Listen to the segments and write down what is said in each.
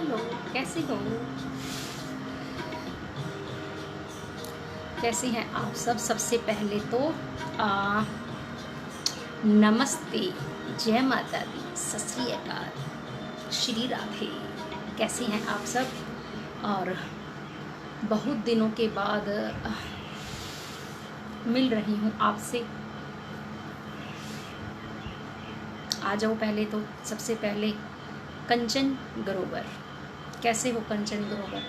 Hello, कैसी हो? कैसे हैं आप सब? सबसे पहले तो आ, नमस्ते, जय माता दी, सत श्री अकाल, श्री राधे। कैसे हैं आप सब? और बहुत दिनों के बाद मिल रही हूँ आपसे। आ जाओ। पहले तो सबसे पहले कंचन ग्रोवर, कैसे हो कंचन ग्रोवर?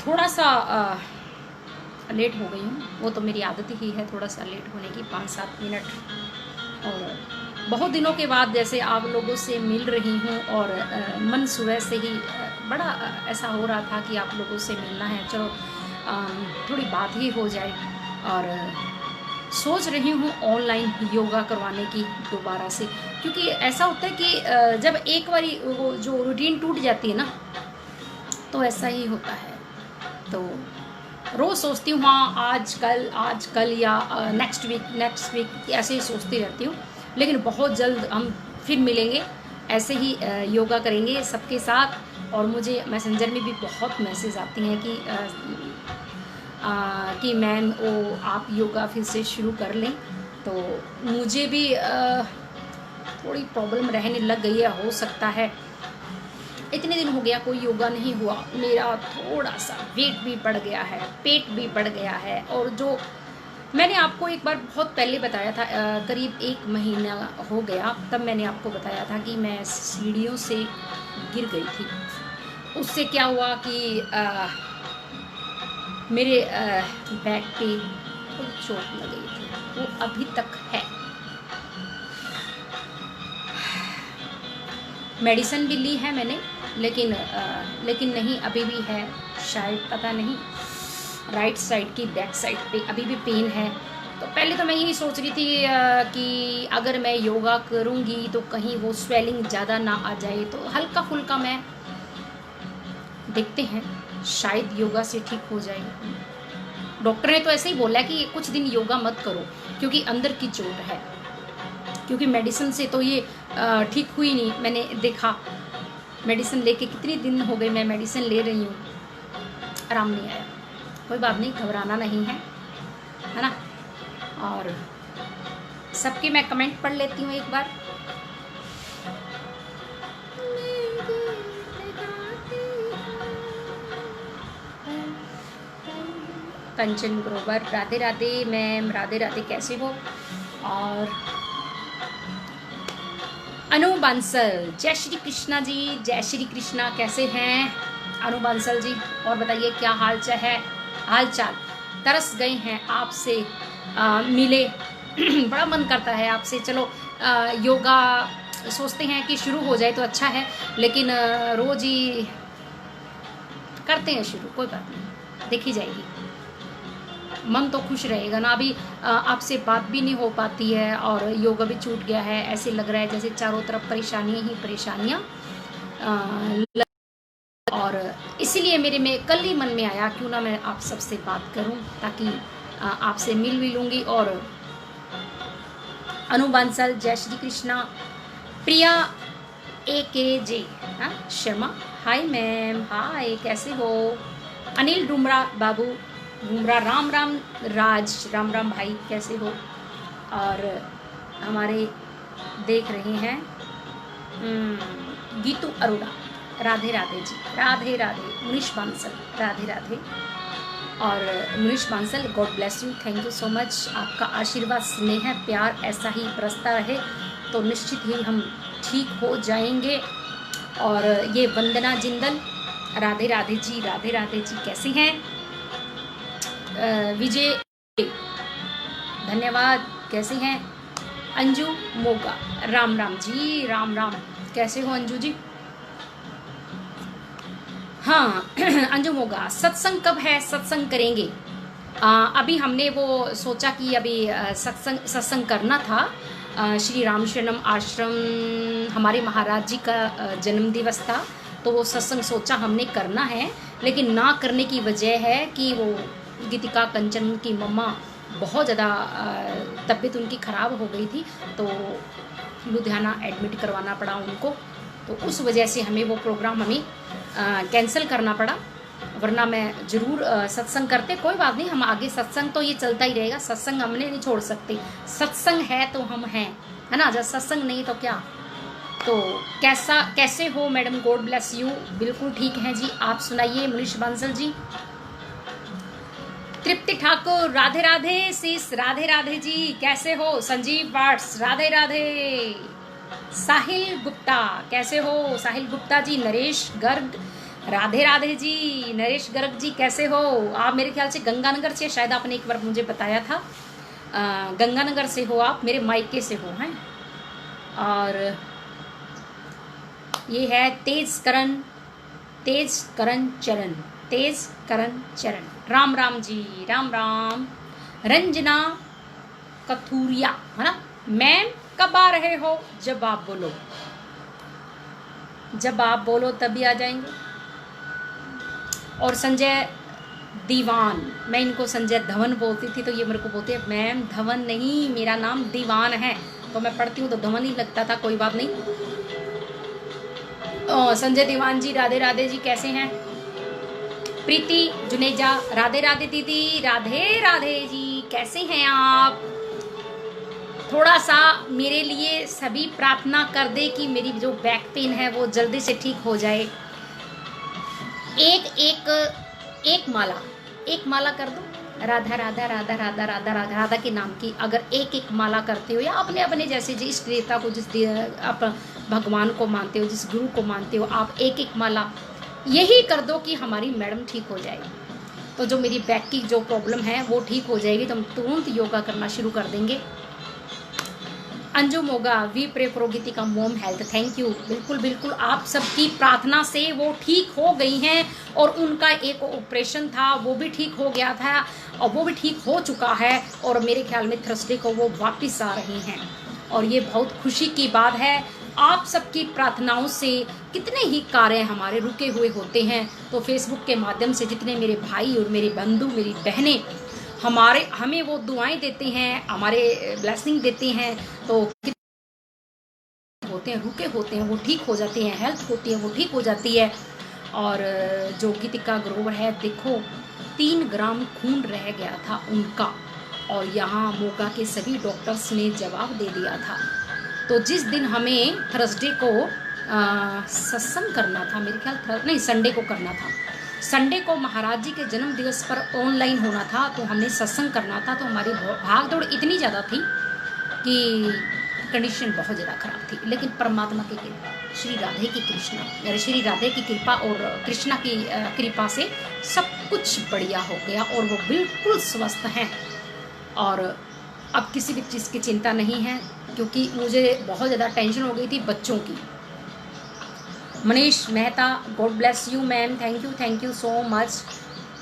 थोड़ा सा लेट हो गई हूँ, वो तो मेरी आदत ही है थोड़ा सा लेट होने की, 5-7 मिनट। और बहुत दिनों के बाद जैसे आप लोगों से मिल रही हूँ और मन सुबह से ही बड़ा ऐसा हो रहा था कि आप लोगों से मिलना है, चलो थोड़ी बात ही हो जाए। और सोच रही हूँ ऑनलाइन योगा करवाने की दोबारा से, क्योंकि ऐसा होता है कि जब एक बारी वो जो रूटीन टूट जाती है ना, तो ऐसा ही होता है। तो रोज़ सोचती हूँ हाँ आज कल या नेक्स्ट वीक ऐसे ही सोचती रहती हूँ। लेकिन बहुत जल्द हम फिर मिलेंगे, ऐसे ही योगा करेंगे सबके साथ। और मुझे मैसेंजर में भी बहुत मैसेज आती हैं कि मैम वो आप योगा फिर से शुरू कर लें। तो मुझे भी थोड़ी प्रॉब्लम रहने लग गई है, हो सकता है इतने दिन हो गया कोई योगा नहीं हुआ। मेरा थोड़ा सा वेट भी बढ़ गया है, पेट भी बढ़ गया है। और जो मैंने आपको एक बार बहुत पहले बताया था, करीब 1 महीना हो गया, तब मैंने आपको बताया था कि मैं सीढ़ियों से गिर गई थी। उससे क्या हुआ कि मेरे बैक पे थोड़ी चोट लग गई थी, वो अभी तक है। मेडिसिन भी ली है मैंने, लेकिन नहीं, अभी भी है। शायद पता नहीं, राइट साइड की बैक साइड पे अभी भी पेन है। तो पहले तो मैं यही सोच रही थी कि अगर मैं योगा करूँगी तो कहीं वो स्वेलिंग ज़्यादा ना आ जाए, तो हल्का फुल्का मैं देखते हैं, शायद योगा से ठीक हो जाए। डॉक्टर ने तो ऐसे ही बोला कि कुछ दिन योगा मत करो क्योंकि अंदर की चोट है, क्योंकि मेडिसिन से तो ये ठीक हुई नहीं। मैंने देखा मेडिसिन लेके कितने दिन हो गए, मैं मेडिसिन ले रही हूँ, आराम नहीं आया। कोई बात नहीं, घबराना नहीं है ना। और सबके मैं कमेंट पढ़ लेती हूँ एक बार। कंचन ग्रोवर, राधे राधे मैम, राधे राधे, कैसे हो? और अनु बांसल, जय श्री कृष्णा जी, जय श्री कृष्णा, कैसे हैं अनु बांसल जी? और बताइए क्या हाल चाल? तरस गए हैं आपसे मिले। बड़ा मन करता है आपसे। चलो योगा सोचते हैं कि शुरू हो जाए तो अच्छा है, लेकिन रोज ही करते हैं शुरू, कोई बात नहीं, देखी जाएगी। मन तो खुश रहेगा ना। अभी आपसे बात भी नहीं हो पाती है और योगा भी छूट गया है। ऐसे लग रहा है जैसे चारों तरफ परेशानियां ही परेशानियां। और इसीलिए मेरे में कल ही मन में आया क्यों ना मैं आप सबसे बात करूं, ताकि आपसे मिल भी लूँगी। और अनु बांसल, जय श्री कृष्णा। प्रिया AKJ शर्मा, हाय मैम, हाय, कैसे हो? अनिल डुमरा बाबू, डुमरा, राम राम राज, राम राम भाई, कैसे हो? और हमारे देख रहे हैं गीतू अरोड़ा, राधे राधे जी, राधे राधे। मुनीश बांसल, राधे राधे। और Munish Bansal, God bless you, thank you so much. आपका आशीर्वाद, स्नेह, प्यार ऐसा ही बरसता रहे तो निश्चित ही हम ठीक हो जाएंगे। और ये वंदना जिंदल, राधे राधे जी, राधे राधे जी, कैसे हैं? विजय, धन्यवाद, कैसे हैं? अंजू मोगा, राम राम जी, राम राम, कैसे हो अंजू जी? हाँ अंजू मोगा, सत्संग कब है? सत्संग करेंगे। अभी हमने वो सोचा कि अभी सत्संग करना था। श्री राम शरणम आश्रम, हमारे महाराज जी का जन्म दिवस था, तो वो सत्संग सोचा हमने करना है। लेकिन ना करने की वजह है कि वो गीतिका कंचन की मम्मा बहुत ज़्यादा तबीयत उनकी ख़राब हो गई थी, तो लुधियाना एडमिट करवाना पड़ा उनको। तो उस वजह से हमें वो प्रोग्राम कैंसिल करना पड़ा, वरना मैं ज़रूर सत्संग करते। कोई बात नहीं, हम आगे सत्संग तो ये चलता ही रहेगा, सत्संग हमने नहीं छोड़ सकते। सत्संग है तो हम हैं, है ना। जब सत्संग नहीं तो क्या। तो कैसे हो मैडम, गॉड ब्लेस यू। बिल्कुल ठीक है जी, आप सुनाइए मनीष बंसल जी। तृप्ति ठाकुर राधे राधे शीश, राधे राधे जी, कैसे हो। संजीव वाट्स राधे राधे। साहिल गुप्ता कैसे हो साहिल गुप्ता जी। नरेश गर्ग राधे राधे जी। नरेश गर्ग जी कैसे हो आप। मेरे ख्याल से गंगानगर से, शायद आपने एक बार मुझे बताया था, गंगानगर से हो आप, मेरे मायके से हो हैं। और ये है तेज करण चरण, तेज करण चरण। राम राम जी, राम राम। रंजना कथूरिया, है ना। मैम कब आ रहे हो, जब आप बोलो, जब आप बोलो तभी आ जाएंगे। और संजय दीवान, मैं इनको संजय धवन बोलती थी, तो ये मेरे को बोलते हैं मैम धवन नहीं, मेरा नाम दीवान है। तो मैं पढ़ती हूँ तो धवन ही लगता था, कोई बात नहीं। संजय दीवान जी राधे राधे जी, कैसे हैं। प्रीति जुनेजा राधे राधे दीदी, राधे राधे जी, कैसे हैं आप। थोड़ा सा मेरे लिए सभी प्रार्थना कर दे कि मेरी जो बैक पेन है वो जल्दी से ठीक हो जाए। एक माला कर दो, राधा राधा राधा राधा राधा राधा राधा के नाम की। अगर एक माला करते हो, या अपने अपने जैसे जिस देवता को, जिस आप भगवान को मानते हो, जिस गुरु को मानते हो, आप एक माला यही कर दो कि हमारी मैडम ठीक हो जाएगी। तो जो मेरी बैक की जो प्रॉब्लम है वो ठीक हो जाएगी, तो हम तुरंत योगा करना शुरू कर देंगे। अंजू मोगा, वी प्रे प्रोगिति का मोम हेल्थ, थैंक यू। बिल्कुल बिल्कुल, आप सबकी प्रार्थना से वो ठीक हो गई हैं। और उनका एक ऑपरेशन था वो भी ठीक हो गया था, और वो भी ठीक हो चुका है। और मेरे ख्याल में थर्सडे को वो वापस आ रही हैं, और ये बहुत खुशी की बात है। आप सबकी प्रार्थनाओं से कितने ही कार्य हमारे रुके हुए होते हैं। तो फेसबुक के माध्यम से जितने मेरे भाई और मेरे बंधु, मेरी बहनें हमें वो दुआएं देते हैं, हमारे ब्लेसिंग देते हैं, तो होते हैं, रुके होते हैं, वो ठीक हो जाते हैं। हेल्थ होती है वो ठीक हो जाती है। और जो गीतिका ग्रोवर है, देखो 3 ग्राम खून रह गया था उनका, और यहाँ मोगा के सभी डॉक्टर्स ने जवाब दे दिया था। तो जिस दिन हमें थर्सडे को सत्संग करना था, मेरे ख्याल नहीं संडे को करना था, संडे को महाराज जी के जन्म दिवस पर ऑनलाइन होना था, तो हमने सत्संग करना था। तो हमारी भाग दौड़ इतनी ज़्यादा थी कि कंडीशन बहुत ज़्यादा ख़राब थी। लेकिन परमात्मा की कृपा, श्री राधे की कृपा और कृष्णा की कृपा से सब कुछ बढ़िया हो गया, और वो बिल्कुल स्वस्थ हैं। और अब किसी भी चीज़ की चिंता नहीं है, क्योंकि मुझे बहुत ज़्यादा टेंशन हो गई थी बच्चों की। Manish Mehta, God bless you ma'am, thank you so much.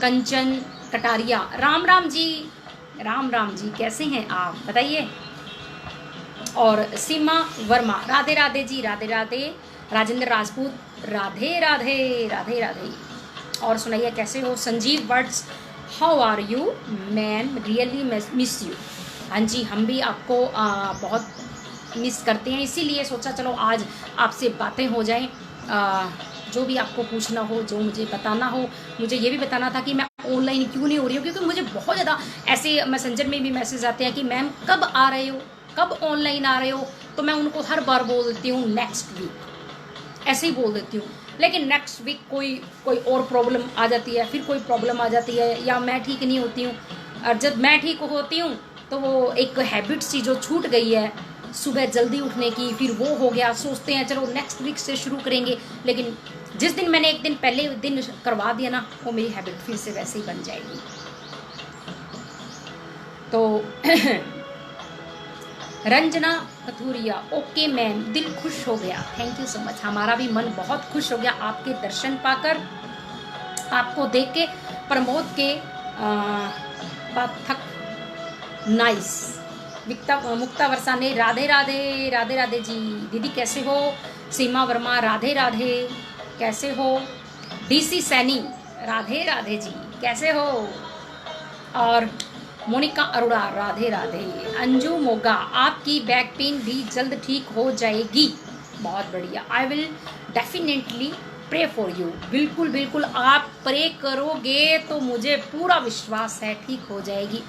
कंचन कटारिया, राम राम जी, कैसे हैं आप, बताइए। और सीमा वर्मा, राधे राधे जी, राधे राधे। राजेंद्र राजपूत, राधे राधे राधे राधे। और सुनाइए कैसे हो। Sanjeev words, how are you ma'am, really miss you. हाँ जी, हम भी आपको बहुत मिस करते हैं, इसीलिए सोचा चलो आज आपसे बातें हो जाएं। जो भी आपको पूछना हो, जो मुझे बताना हो। मुझे ये भी बताना था कि मैं ऑनलाइन क्यों नहीं हो रही हूँ, क्योंकि मुझे बहुत ज़्यादा ऐसे मैसेंजर में भी मैसेज आते हैं कि मैम कब आ रहे हो, कब ऑनलाइन आ रहे हो। तो मैं उनको हर बार बोल देती हूँ नेक्स्ट वीक, ऐसे ही बोल देती हूँ। लेकिन नेक्स्ट वीक कोई और प्रॉब्लम आ जाती है, फिर कोई प्रॉब्लम आ जाती है, या मैं ठीक नहीं होती हूँ। और जब मैं ठीक होती हूँ तो वो एक हैबिट सी जो छूट गई है सुबह जल्दी उठने की, फिर वो हो गया, सोचते हैं चलो नेक्स्ट वीक से शुरू करेंगे। लेकिन जिस दिन मैंने एक दिन पहले दिन करवा दिया ना, वो मेरी हैबिट फिर से वैसे ही बन जाएगी। तो रंजना कथूरिया, ओके मैम, दिल खुश हो गया, थैंक यू सो मच। हमारा भी मन बहुत खुश हो गया आपके दर्शन पाकर, आपको देख के। प्रमोद के पाठक, नाइस। मुक्ता वर्षा ने राधे राधे राधे राधे जी, दीदी कैसे हो। सीमा वर्मा, राधे राधे, कैसे हो। डीसी सैनी, राधे राधे जी, कैसे हो। और मोनिका अरोड़ा, राधे राधे। अंजू मोगा, आपकी बैक पेन भी जल्द ठीक हो जाएगी। बहुत बढ़िया, I will definitely pray for you. बिल्कुल बिल्कुल, आप प्रे करोगे तो मुझे पूरा विश्वास है ठीक हो जाएगी।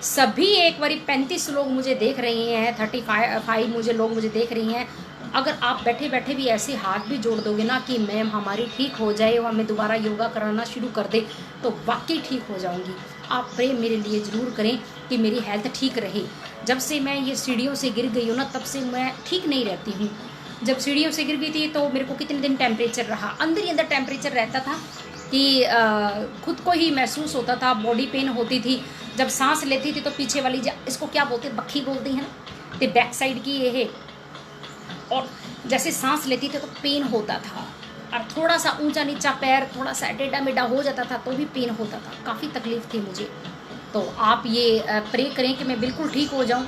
सभी एक बारी 35 लोग मुझे देख रहे हैं, 35 मुझे लोग मुझे देख रही हैं। अगर आप बैठे बैठे भी ऐसे हाथ भी जोड़ दोगे ना कि मैम हमारी ठीक हो जाए और हमें दोबारा योगा कराना शुरू कर दे, तो वाकई ठीक हो जाऊंगी। आप प्रे मेरे लिए ज़रूर करें कि मेरी हेल्थ ठीक रहे। जब से मैं ये सीढ़ियों से गिर गई हूँ ना, तब से मैं ठीक नहीं रहती हूँ। जब सीढ़ियों से गिर गई थी तो मेरे को कितने दिन टेम्परेचर रहा, अंदर ही अंदर टेम्परेचर रहता था कि खुद को ही महसूस होता था, बॉडी पेन होती थी। जब सांस लेती थी तो पीछे वाली, इसको क्या बोलते हैं, बक्खी बोलती है ना, तो बैक साइड की ये है, और जैसे सांस लेती थी तो पेन होता था। और थोड़ा सा ऊंचा नीचा पैर थोड़ा सा टेढ़ा मेढ़ा हो जाता था तो भी पेन होता था, काफ़ी तकलीफ थी मुझे। तो आप ये प्रे करें कि मैं बिल्कुल ठीक हो जाऊं।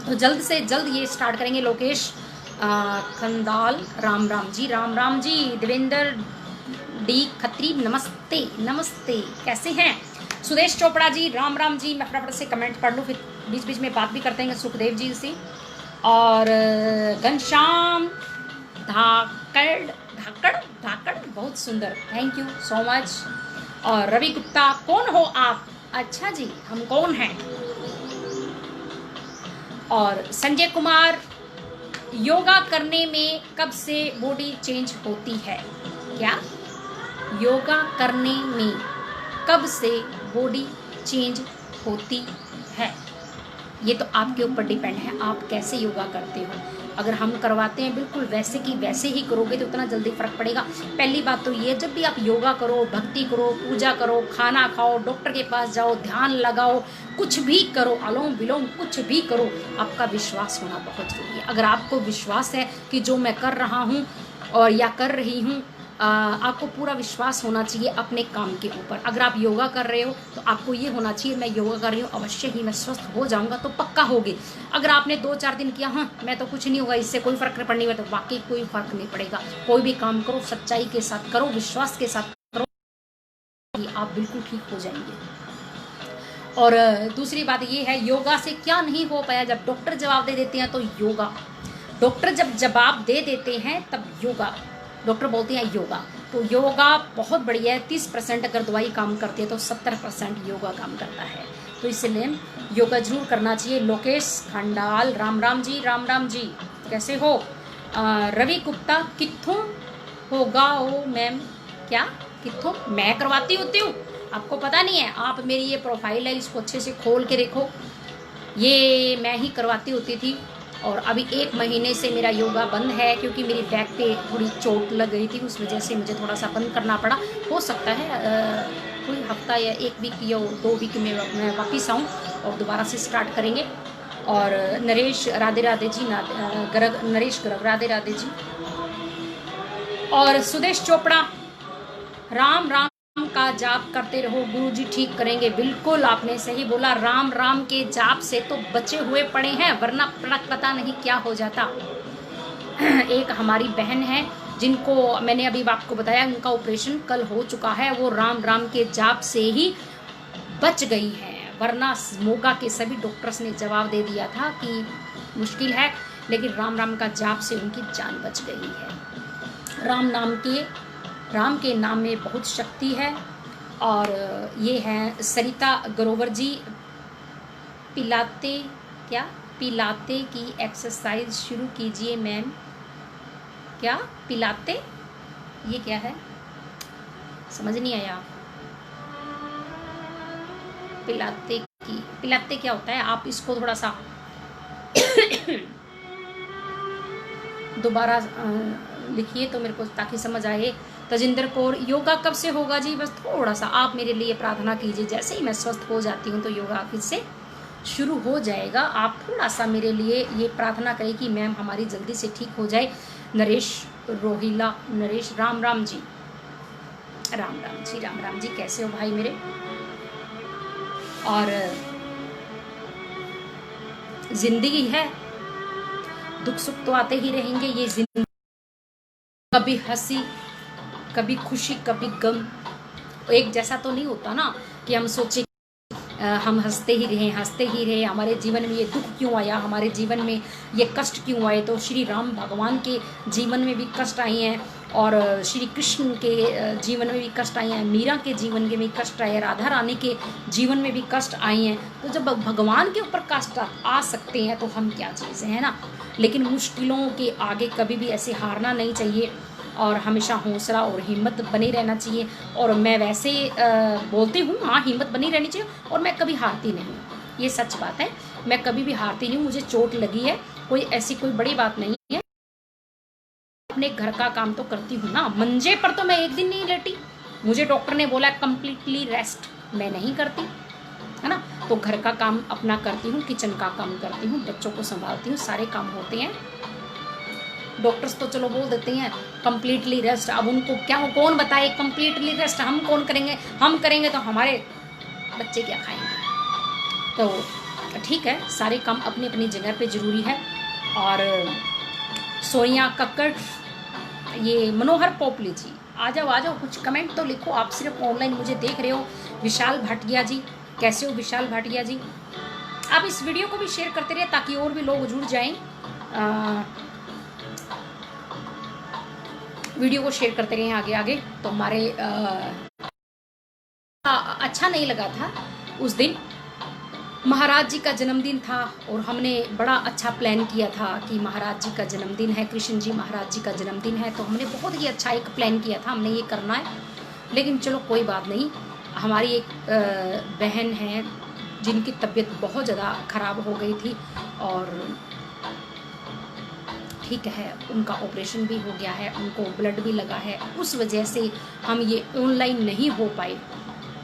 तो जल्द से जल्द ये स्टार्ट करेंगे। लोकेश खंदाल, राम राम जी। देवेंद्र डी खत्री, नमस्ते नमस्ते, कैसे हैं? सुदेश चोपड़ा जी, राम जी। मैं फटाफट से कमेंट पढ़ लूँ, फिर बीच बीच में बात भी करते हैं सुखदेव जी से। और घनश्याम धाकड़, बहुत सुंदर, थैंक यू सो मच। और रवि गुप्ता, कौन हो आप? अच्छा जी, हम कौन हैं? और संजय कुमार, योगा करने में कब से बॉडी चेंज होती है? क्या? योगा करने में कब से बॉडी चेंज होती है? ये तो आपके ऊपर डिपेंड है, आप कैसे योगा करते हो। अगर हम करवाते हैं बिल्कुल वैसे की वैसे ही करोगे तो उतना जल्दी फर्क पड़ेगा। पहली बात तो ये, जब भी आप योगा करो, भक्ति करो, पूजा करो, खाना खाओ, डॉक्टर के पास जाओ, ध्यान लगाओ, कुछ भी करो, अलोम विलोम कुछ भी करो, आपका विश्वास होना बहुत जरूरी है। अगर आपको विश्वास है कि जो मैं कर रहा हूँ और या कर रही हूँ, आपको पूरा विश्वास होना चाहिए अपने काम के ऊपर। अगर आप योगा कर रहे हो तो आपको ये होना चाहिए, मैं योगा कर रही हूँ, अवश्य ही मैं स्वस्थ हो जाऊंगा, तो पक्का होगी। अगर आपने 2-4 दिन किया, हाँ मैं तो कुछ नहीं होगा, इससे कोई फर्क नहीं पड़ने वाला, तो वाकई कोई फर्क नहीं पड़ेगा। कोई भी काम करो सच्चाई के साथ करो, विश्वास के साथ करो, आप बिल्कुल ठीक हो जाएंगे। और दूसरी बात ये है, योगा से क्या नहीं हो पाया, जब डॉक्टर जवाब दे देते हैं तो योगा, डॉक्टर जब जवाब दे देते हैं तब योगा, डॉक्टर बोलते हैं योगा, तो योगा बहुत बढ़िया है। 30% अगर दवाई काम करती है तो 70% योगा काम करता है, तो इसलिए योगा जरूर करना चाहिए। लोकेश खंडाल, राम जी, कैसे हो? रवि गुप्ता, कित्थों होगा ओ मैम? क्या कित्थों? मैं करवाती होती हूँ, आपको पता नहीं है? आप मेरी ये प्रोफाइल है, इसको अच्छे से खोल के देखो, ये मैं ही करवाती होती थी। और अभी 1 महीने से मेरा योगा बंद है क्योंकि मेरी बैक पे थोड़ी चोट लग गई थी, उस वजह से मुझे थोड़ा सा बंद करना पड़ा। हो सकता है कोई हफ्ता या 1 वीक या 2 वीक में मैं वापस आऊँ और दोबारा से स्टार्ट करेंगे। और नरेश, राधे राधे जी, नरेश गर्ग, राधे राधे जी। और सुदेश चोपड़ा, राम का जाप करते रहो, गुरुजी ठीक करेंगे। बिल्कुल आपने सही बोला, राम के जाप से तो बचे हुए पड़े हैं, वरना पता नहीं क्या हो जाता। एक हमारी बहन है जिनको मैंने अभी आपको बताया, उनका ऑपरेशन कल हो चुका है, वो राम के जाप से ही बच गई है, वरना मोगा के सभी डॉक्टर्स ने जवाब दे दिया था कि मुश्किल है, लेकिन राम का जाप से उनकी जान बच गई है। राम के नाम में बहुत शक्ति है। और ये हैं सरिता ग्रोवर जी, पिलाते की एक्सरसाइज शुरू कीजिए मैम। क्या पिलाते, ये क्या है, समझ नहीं आया। पिलाते क्या होता है? आप इसको थोड़ा सा दोबारा लिखिए तो मेरे को, ताकि समझ आए। तजिंदर कौर, योगा कब से होगा जी? बस थोड़ा सा आप मेरे लिए प्रार्थना कीजिए, जैसे ही मैं स्वस्थ हो जाती हूँ तो योगा फिर से शुरू हो जाएगा। आप थोड़ा सा मेरे लिए ये प्रार्थना करें कि मैम हमारी जल्दी से ठीक हो जाए। नरेश रोहिला, नरेश, राम जी, राम जी, कैसे हो भाई मेरे? और जिंदगी है, दुख सुख तो आते ही रहेंगे, ये जिंदगी, कभी हंसी, कभी खुशी, कभी गम, एक जैसा तो नहीं होता ना कि हम सोचे हम हंसते ही रहे, हमारे जीवन में ये दुख क्यों आया, हमारे जीवन में ये कष्ट क्यों आए। तो श्री राम भगवान के जीवन में भी कष्ट आए हैं और श्री कृष्ण के जीवन में भी कष्ट आए हैं, मीरा के जीवन में भी कष्ट आए हैं, राधा रानी के जीवन में भी कष्ट आए हैं। तो जब भगवान के ऊपर कष्ट आ सकते हैं तो हम क्या चीज़ें हैं ना। लेकिन मुश्किलों के आगे कभी भी ऐसे हारना नहीं चाहिए और हमेशा हौसला और हिम्मत बनी रहना चाहिए। और मैं वैसे बोलती हूँ, हाँ हिम्मत बनी रहनी चाहिए और मैं कभी हारती नहीं हूँ, ये सच बात है। मैं कभी भी हारती नहीं हूँ। मुझे चोट लगी है, कोई ऐसी कोई बड़ी बात नहीं है, अपने घर का काम तो करती हूँ ना। मंजे पर तो मैं एक दिन नहीं लेटी, मुझे डॉक्टर ने बोला कंप्लीटली रेस्ट, मैं नहीं करती है ना। तो घर का काम अपना करती हूँ, किचन का काम करती हूँ, बच्चों को संभालती हूँ, सारे काम होते हैं। डॉक्टर्स तो चलो बोल देते हैं कंप्लीटली रेस्ट, अब उनको क्या हो, कौन बताए कंप्लीटली रेस्ट, हम कौन करेंगे, हम करेंगे तो हमारे बच्चे क्या खाएंगे। तो ठीक है, सारे काम अपनी अपनी जगह पे ज़रूरी है। और सोनिया कक्कड़, ये मनोहर पोपली जी, आ जाओ कुछ कमेंट तो लिखो। आप सिर्फ ऑनलाइन मुझे देख रहे हो। विशाल भाटिया जी, कैसे हो विशाल भाटिया जी? आप इस वीडियो को भी शेयर करते रहिए ताकि और भी लोग जुड़ जाएं। वीडियो को शेयर करते रहिए आगे आगे। तो हमारे अच्छा नहीं लगा था उस दिन, महाराज जी का जन्मदिन था और हमने बड़ा अच्छा प्लान किया था कि महाराज जी का जन्मदिन है, कृष्ण जी महाराज जी का जन्मदिन है, तो हमने बहुत ही अच्छा एक प्लान किया था, हमने ये करना है। लेकिन चलो कोई बात नहीं, हमारी एक बहन है जिनकी तबीयत बहुत ज़्यादा ख़राब हो गई थी और ठीक है, उनका ऑपरेशन भी हो गया है, उनको ब्लड भी लगा है, उस वजह से हम ये ऑनलाइन नहीं हो पाए।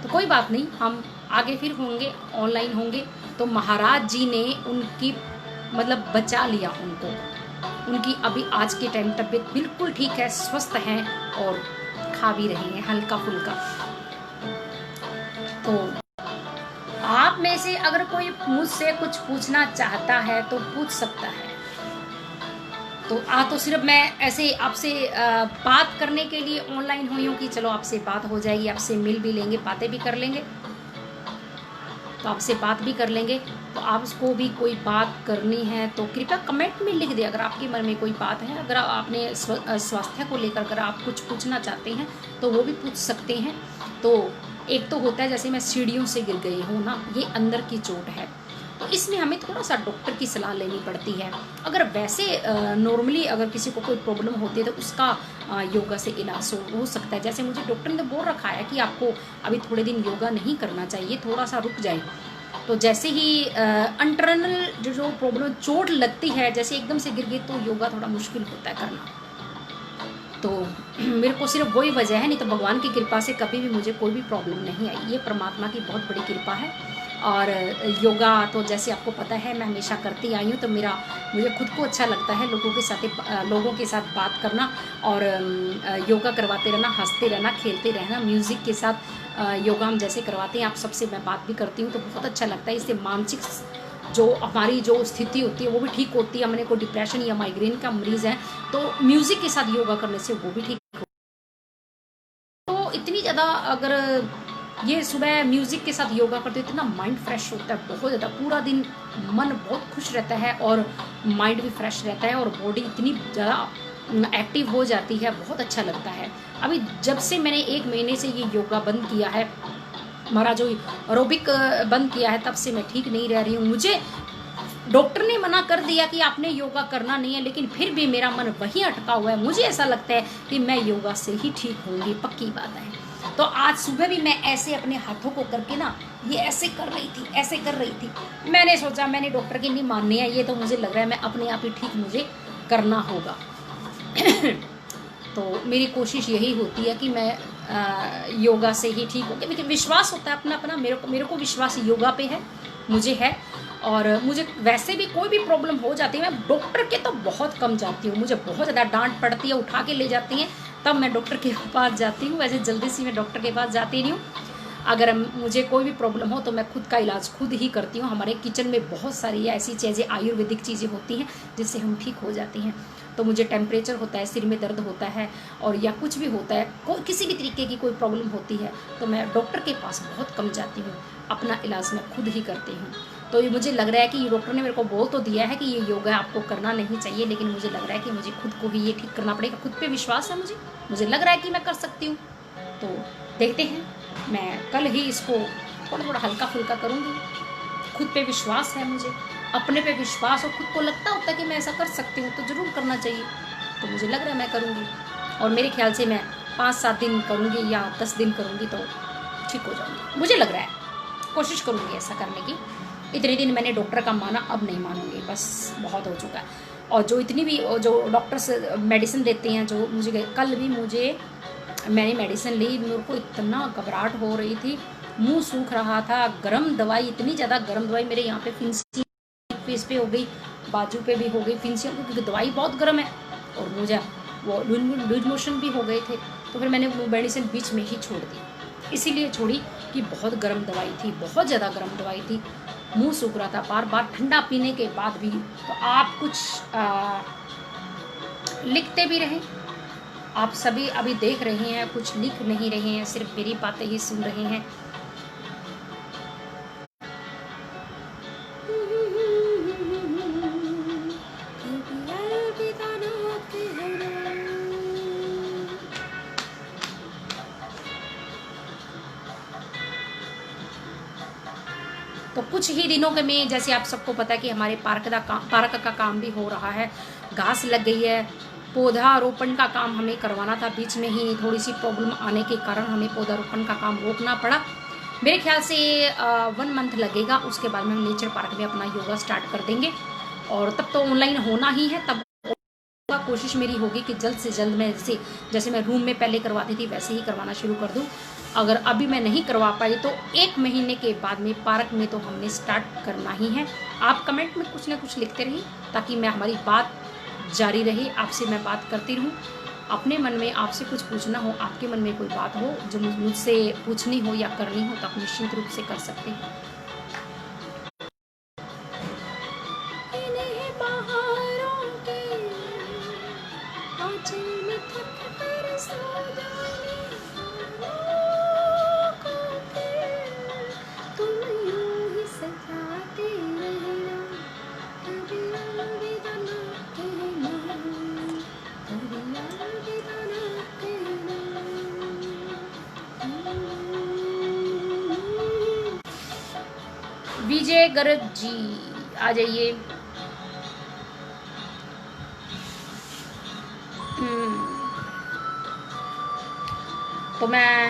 तो कोई बात नहीं, हम आगे फिर होंगे, ऑनलाइन होंगे। तो महाराज जी ने उनकी मतलब बचा लिया उनको, उनकी अभी आज के टाइम तबीयत बिल्कुल ठीक है, स्वस्थ हैं और खा भी रहे हैं हल्का फुल्का। तो आप में से अगर कोई मुझसे कुछ पूछना चाहता है तो पूछ सकता है। तो सिर्फ मैं ऐसे आपसे बात करने के लिए ऑनलाइन हुई हूँ कि चलो आपसे बात हो जाएगी, आपसे मिल भी लेंगे, बातें भी कर लेंगे, तो आपसे बात भी कर लेंगे। तो आपको भी कोई बात करनी है तो कृपया कमेंट में लिख दें। अगर आपके मन में कोई बात है, अगर आपने स्वास्थ्य को लेकर अगर आप कुछ पूछना चाहते हैं तो वो भी पूछ सकते हैं। तो एक तो होता है जैसे मैं सीढ़ियों से गिर गई हूँ ना, ये अंदर की चोट है, तो इसमें हमें थोड़ा सा डॉक्टर की सलाह लेनी पड़ती है। अगर वैसे नॉर्मली अगर किसी को कोई प्रॉब्लम होती है तो उसका योगा से इलाज हो सकता है। जैसे मुझे डॉक्टर ने बोल रखा है कि आपको अभी थोड़े दिन योगा नहीं करना चाहिए, थोड़ा सा रुक जाए। तो जैसे ही इंटरनल जो प्रॉब्लम चोट लगती है, जैसे एकदम से गिर गई तो योगा थोड़ा मुश्किल होता है करना। तो मेरे को सिर्फ वही वजह है, नहीं तो भगवान की कृपा से कभी भी मुझे कोई भी प्रॉब्लम नहीं आई। ये परमात्मा की बहुत बड़ी कृपा है। और योगा तो जैसे आपको पता है मैं हमेशा करती आई हूँ, तो मुझे खुद को अच्छा लगता है लोगों के साथ बात करना और योगा करवाते रहना, हंसते रहना, खेलते रहना। म्यूज़िक के साथ योगा हम जैसे करवाते हैं, आप सबसे मैं बात भी करती हूँ तो बहुत अच्छा लगता है। इससे मानसिक जो हमारी जो स्थिति होती है वो भी ठीक होती है। हमने कोई डिप्रेशन या माइग्रेन का मरीज़ है तो म्यूज़िक के साथ योगा करने से वो भी ठीक हो। तो इतनी ज़्यादा अगर ये सुबह म्यूज़िक के साथ योगा करते हो इतना माइंड फ्रेश होता है, बहुत ज़्यादा, पूरा दिन मन बहुत खुश रहता है और माइंड भी फ्रेश रहता है और बॉडी इतनी ज़्यादा एक्टिव हो जाती है, बहुत अच्छा लगता है। अभी जब से मैंने 1 महीने से ये योगा बंद किया है, हमारा जो एरोबिक बंद किया है, तब से मैं ठीक नहीं रह रही हूँ। मुझे डॉक्टर ने मना कर दिया कि आपने योगा करना नहीं है, लेकिन फिर भी मेरा मन वहीं अटका हुआ है। मुझे ऐसा लगता है कि मैं योगा से ही ठीक होंगी, पक्की बात है। तो आज सुबह भी मैं ऐसे अपने हाथों को करके ना ये ऐसे कर रही थी। मैंने सोचा मैंने डॉक्टर की नहीं माननी है, ये तो मुझे लग रहा है मैं अपने आप ही ठीक मुझे करना होगा। तो मेरी कोशिश यही होती है कि मैं योगा से ही ठीक होगी। मुझे विश्वास होता है अपना अपना, मेरे को विश्वास योगा पे है, मुझे है। और मुझे वैसे भी कोई भी प्रॉब्लम हो जाती है, मैं डॉक्टर के तो बहुत कम जाती हूँ। मुझे बहुत ज़्यादा डांट पड़ती है, उठा के ले जाती हैं, तब मैं डॉक्टर के पास जाती हूँ। वैसे जल्दी से मैं डॉक्टर के पास जाती नहीं हूँ। अगर मुझे कोई भी प्रॉब्लम हो तो मैं खुद का इलाज खुद ही करती हूँ। हमारे किचन में बहुत सारी ऐसी चीज़ें, आयुर्वेदिक चीज़ें होती हैं जिससे हम ठीक हो जाती हैं। तो मुझे टेम्परेचर होता है, सिर में दर्द होता है और या कुछ भी होता है, किसी भी तरीके की कोई प्रॉब्लम होती है तो मैं डॉक्टर के पास बहुत कम जाती हूँ। अपना इलाज मैं खुद ही करती हूँ। तो ये मुझे लग रहा है कि डॉक्टर ने मेरे को बोल तो दिया है कि ये योगा आपको करना नहीं चाहिए, लेकिन मुझे लग रहा है कि मुझे खुद को ही ये ठीक करना पड़ेगा। खुद पे विश्वास है मुझे लग रहा है कि मैं कर सकती हूँ। तो देखते हैं, मैं कल ही इसको थोड़ा थोड़ा हल्का फुल्का करूँगी। खुद पे विश्वास है मुझे, अपने पे विश्वास, और खुद को लगता होता है कि मैं ऐसा कर सकती हूँ तो ज़रूर करना चाहिए। तो मुझे लग रहा है मैं करूँगी, और मेरे ख्याल से मैं 5-7 दिन करूँगी या 10 दिन करूँगी तो ठीक हो जाऊँगी। मुझे लग रहा है, कोशिश करूँगी ऐसा करने की। इतने दिन मैंने डॉक्टर का माना, अब नहीं मानूंगी, बस बहुत हो चुका है। और जो इतनी भी जो डॉक्टर्स मेडिसिन देते हैं, जो मुझे कल भी मैंने मेडिसिन ली, मेरे को इतना घबराहट हो रही थी, मुंह सूख रहा था, गर्म दवाई, इतनी ज़्यादा गर्म दवाई, मेरे यहाँ पे फिंसी फेस पे हो गई, बाजू पे भी हो गई फिंसियाँ, क्योंकि दवाई बहुत गर्म है, और मुझे वो लूज मोशन भी हो गए थे। तो फिर मैंने वो मेडिसिन बीच में ही छोड़ दी। इसीलिए छोड़ी कि बहुत गर्म दवाई थी, बहुत ज़्यादा गर्म दवाई थी, मुंह सूख रहा था बार बार ठंडा पीने के बाद भी। तो आप कुछ लिखते भी रहें, आप सभी अभी देख रहे हैं, कुछ लिख नहीं रहे हैं, सिर्फ मेरी बातें ही सुन रहे हैं। तो कुछ ही दिनों के में, जैसे आप सबको पता है कि हमारे पार्क का काम भी हो रहा है, घास लग गई है, पौधारोपण का काम हमें करवाना था, बीच में ही थोड़ी सी प्रॉब्लम आने के कारण हमें पौधारोपण का काम रोकना पड़ा। मेरे ख्याल से 1 मंथ लगेगा, उसके बाद में हम नेचर पार्क में अपना योगा स्टार्ट कर देंगे, और तब तो ऑनलाइन होना ही है। तब कोशिश मेरी होगी कि जल्द से जल्द मैं जैसे मैं रूम में पहले करवाती थी वैसे ही करवाना शुरू कर दूं। अगर अभी मैं नहीं करवा पाई तो 1 महीने के बाद में पार्क में तो हमने स्टार्ट करना ही है। आप कमेंट में कुछ ना कुछ लिखते रहिए ताकि मैं हमारी बात जारी रहे, आपसे मैं बात करती रहूं। अपने मन में आपसे कुछ पूछना हो, आपके मन में कोई बात हो जो मुझसे पूछनी हो या करनी हो, तो आप निश्चित रूप से कर सकते हैं। विजय गर्ग जी आ जाइए। तो मैं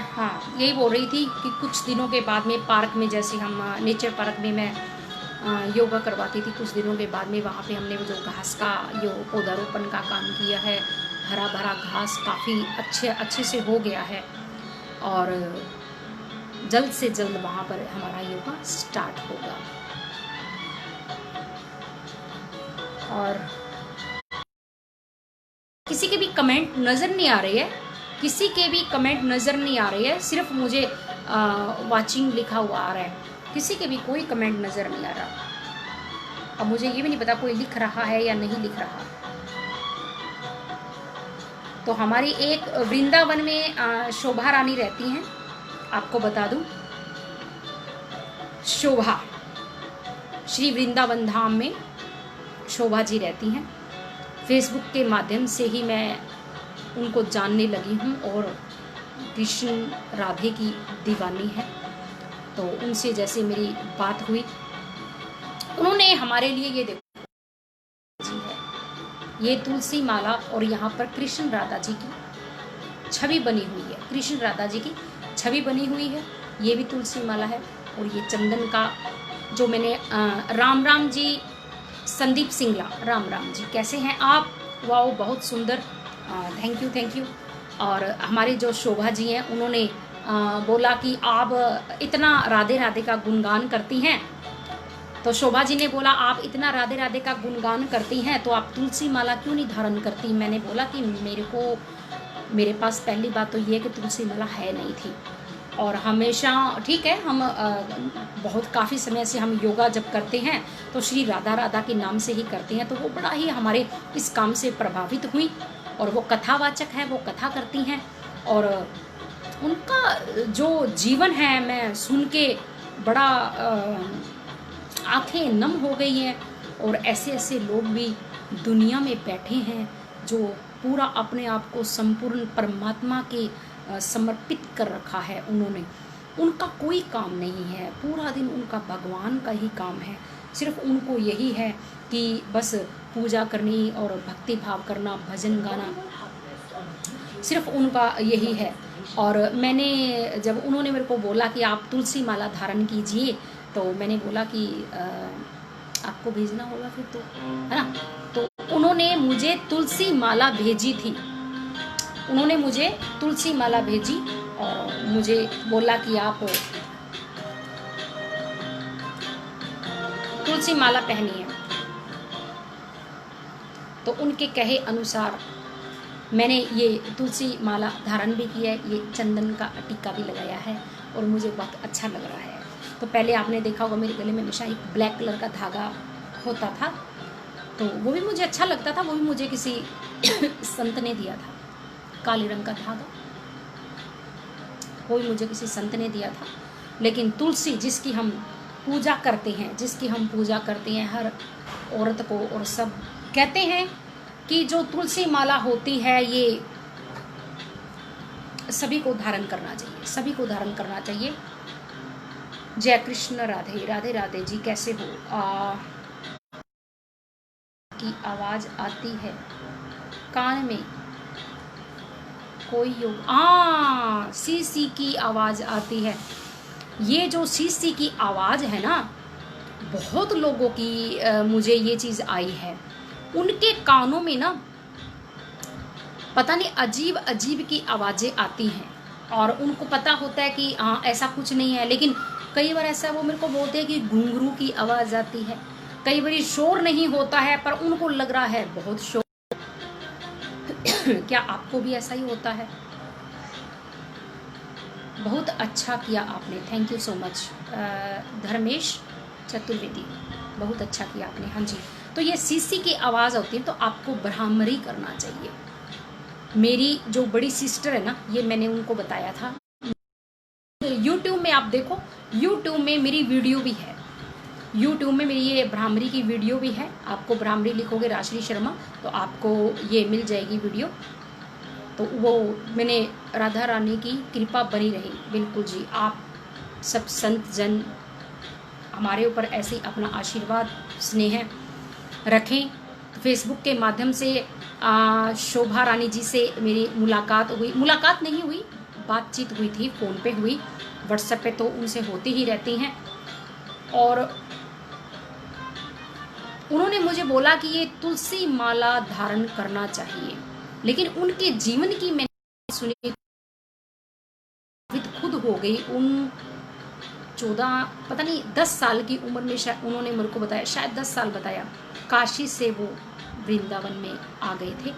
यही बोल रही थी कि कुछ दिनों के बाद में पार्क में, जैसे हम नेचर पार्क में मैं योगा करवाती थी, कुछ दिनों के बाद में वहाँ पे हमने वो जो घास का जो पौधारोपण का काम किया है, हरा भरा घास काफ़ी अच्छे से हो गया है, और जल्द से जल्द वहाँ पर हमारा योगा स्टार्ट होगा। और किसी के भी कमेंट नज़र नहीं आ रही है, किसी के भी कमेंट नज़र नहीं आ रही है, सिर्फ मुझे वाचिंग लिखा हुआ आ रहा है, किसी के भी कोई कमेंट नज़र नहीं आ रहा। अब मुझे ये भी नहीं पता कोई लिख रहा है या नहीं लिख रहा। तो हमारी एक वृंदावन में शोभा रानी रहती हैं, आपको बता दूं, शोभा, श्री वृंदावन धाम में शोभा जी रहती हैं। फेसबुक के माध्यम से ही मैं उनको जानने लगी हूँ, और कृष्ण राधे की दीवानी है। तो उनसे जैसे मेरी बात हुई, उन्होंने हमारे लिए ये देखो जी है, ये तुलसी माला, और यहाँ पर कृष्ण राधा जी की छवि बनी हुई है, कृष्ण राधा जी की छवि बनी हुई है। ये भी तुलसी माला है, और ये चंदन का जो मैंने राम जी, संदीप सिंगला, राम जी कैसे हैं आप? वाओ, बहुत सुंदर, थैंक यू। और हमारे जो शोभा जी हैं, उन्होंने बोला कि आप इतना राधे राधे का गुणगान करती हैं, तो शोभा जी ने बोला आप इतना राधे राधे का गुणगान करती हैं तो आप तुलसी माला क्यों नहीं धारण करती? मैंने बोला कि मेरे पास पहली बात तो ये है कि तुलसी माला है नहीं थी, और हमेशा ठीक है, हम बहुत काफ़ी समय से हम योगा जब करते हैं तो श्री राधा के नाम से ही करते हैं, तो वो बड़ा ही हमारे इस काम से प्रभावित हुई, और वो कथावाचक है, वो कथा करती हैं, और उनका जो जीवन है मैं सुन के बड़ा आंखें नम हो गई हैं। और ऐसे ऐसे लोग भी दुनिया में बैठे हैं जो पूरा अपने आप को संपूर्ण परमात्मा के समर्पित कर रखा है उन्होंने। उनका कोई काम नहीं है, पूरा दिन उनका भगवान का ही काम है। सिर्फ उनको यही है कि बस पूजा करनी और भक्ति भाव करना, भजन गाना, सिर्फ उनका यही है। और मैंने जब उन्होंने मेरे को बोला कि आप तुलसी माला धारण कीजिए, तो मैंने बोला कि आपको भेजना होगा फिर तो, है ना। तो उन्होंने मुझे तुलसी माला भेजी थी, उन्होंने मुझे तुलसी माला भेजी और मुझे बोला कि आप तुलसी माला पहनिए। तो उनके कहे अनुसार मैंने ये तुलसी माला धारण भी किया है, ये चंदन का टीका भी लगाया है और मुझे बहुत अच्छा लग रहा है। तो पहले आपने देखा होगा मेरे गले में हमेशा एक ब्लैक कलर का धागा होता था, तो वो भी मुझे अच्छा लगता था, वो भी मुझे किसी संत ने दिया था, काले रंग का धागा, वो भी मुझे किसी संत ने दिया था। लेकिन तुलसी जिसकी हम पूजा करते हैं, जिसकी हम पूजा करते हैं हर औरत को, और सब कहते हैं कि जो तुलसी माला होती है ये सभी को धारण करना चाहिए, सभी को धारण करना चाहिए। जय कृष्ण, राधे राधे। राधे जी कैसे हो? की आवाज आती है कान में, कोई योग सीसी की आवाज आती है। ये जो सीसी की आवाज है ना, बहुत लोगों की मुझे ये चीज आई है, उनके कानों में ना पता नहीं अजीब अजीब की आवाजें आती हैं और उनको पता होता है कि हाँ ऐसा कुछ नहीं है। लेकिन कई बार ऐसा वो मेरे को बोलते हैं कि घुंघरू की आवाज आती है, कई बार शोर नहीं होता है पर उनको लग रहा है बहुत शोर। क्या आपको भी ऐसा ही होता है? बहुत अच्छा किया आपने, thank you so much Dharmesh Chaturvedi, बहुत अच्छा किया आपने। हाँ जी, तो ये सीसी की आवाज़ होती है तो आपको ब्राह्मरी करना चाहिए। मेरी जो बड़ी सिस्टर है ना, ये मैंने उनको बताया था, यूट्यूब में आप देखो, यूट्यूब में मेरी वीडियो भी है, यूट्यूब में मेरी ये ब्राह्मरी की वीडियो भी है। आपको ब्राह्मरी लिखोगे राजश्री शर्मा तो आपको ये मिल जाएगी वीडियो। तो वो मैंने राधा रानी की कृपा बनी रही, बिल्कुल जी। आप सब संत जन हमारे ऊपर ऐसे ही अपना आशीर्वाद स्नेह रखें। फेसबुक के माध्यम से शोभा रानी जी से मेरी मुलाकात हुई, मुलाकात नहीं हुई, बातचीत हुई थी, फ़ोन पे हुई, व्हाट्सएप पे तो उनसे होती ही रहती हैं। और उन्होंने मुझे बोला कि ये तुलसी माला धारण करना चाहिए, लेकिन उनके जीवन की मैंने सुनी, खुद हो गई। उन 14 पता नहीं 10 साल की उम्र में शायद उन्होंने मेरे को बताया, शायद 10 साल बताया, काशी से वो वृंदावन में आ गए थे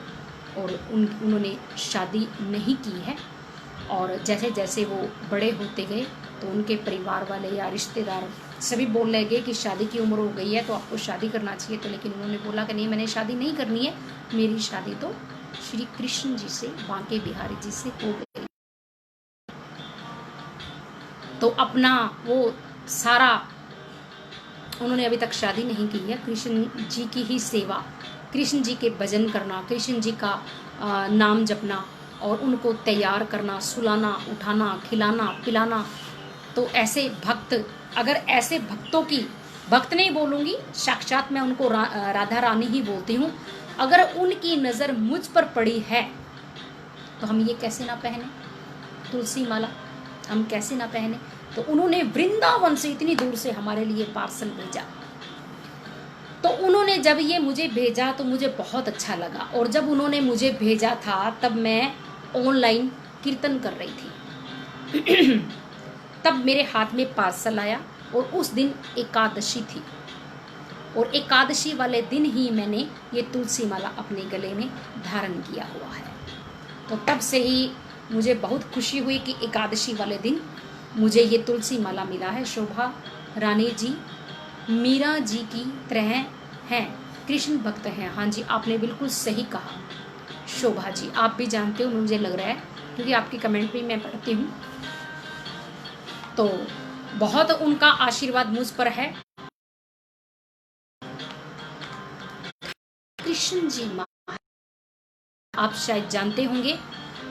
और उन्होंने शादी नहीं की है। और जैसे जैसे वो बड़े होते गए तो उनके परिवार वाले या रिश्तेदार सभी बोलने लगे कि शादी की उम्र हो गई है तो आपको शादी करना चाहिए। तो लेकिन उन्होंने बोला कि नहीं, मैंने शादी नहीं करनी है, मेरी शादी तो श्री कृष्ण जी से, बांके बिहारी जी से हो गई। तो अपना वो सारा उन्होंने अभी तक शादी नहीं की है, कृष्ण जी की ही सेवा, कृष्ण जी के भजन करना, कृष्ण जी का नाम जपना और उनको तैयार करना, सुलाना, उठाना, खिलाना, पिलाना। तो ऐसे भक्त, अगर ऐसे भक्तों की, भक्त नहीं बोलूँगी, साक्षात मैं उनको राधा रानी ही बोलती हूँ, अगर उनकी नज़र मुझ पर पड़ी है तो हम ये कैसे ना पहने तुलसी माला, हम कैसे ना पहने। तो उन्होंने वृंदावन से इतनी दूर से हमारे लिए पार्सल भेजा। तो उन्होंने जब ये मुझे भेजा तो मुझे बहुत अच्छा लगा। और जब उन्होंने मुझे भेजा था तब मैं ऑनलाइन कीर्तन कर रही थी तब मेरे हाथ में पार्सल आया और उस दिन एकादशी थी और एकादशी वाले दिन ही मैंने ये तुलसी माला अपने गले में धारण किया हुआ है। तो तब से ही मुझे बहुत खुशी हुई कि एकादशी वाले दिन मुझे ये तुलसी माला मिला है। शोभा रानी जी मीरा जी की तरह हैं, कृष्ण भक्त हैं। हाँ जी, आपने बिल्कुल सही कहा शोभा जी, आप भी जानते हो, मुझे लग रहा है क्योंकि आपकी कमेंट भी मैं पढ़ती हूँ। तो बहुत उनका आशीर्वाद मुझ पर है। कृष्ण जी आप शायद जानते होंगे,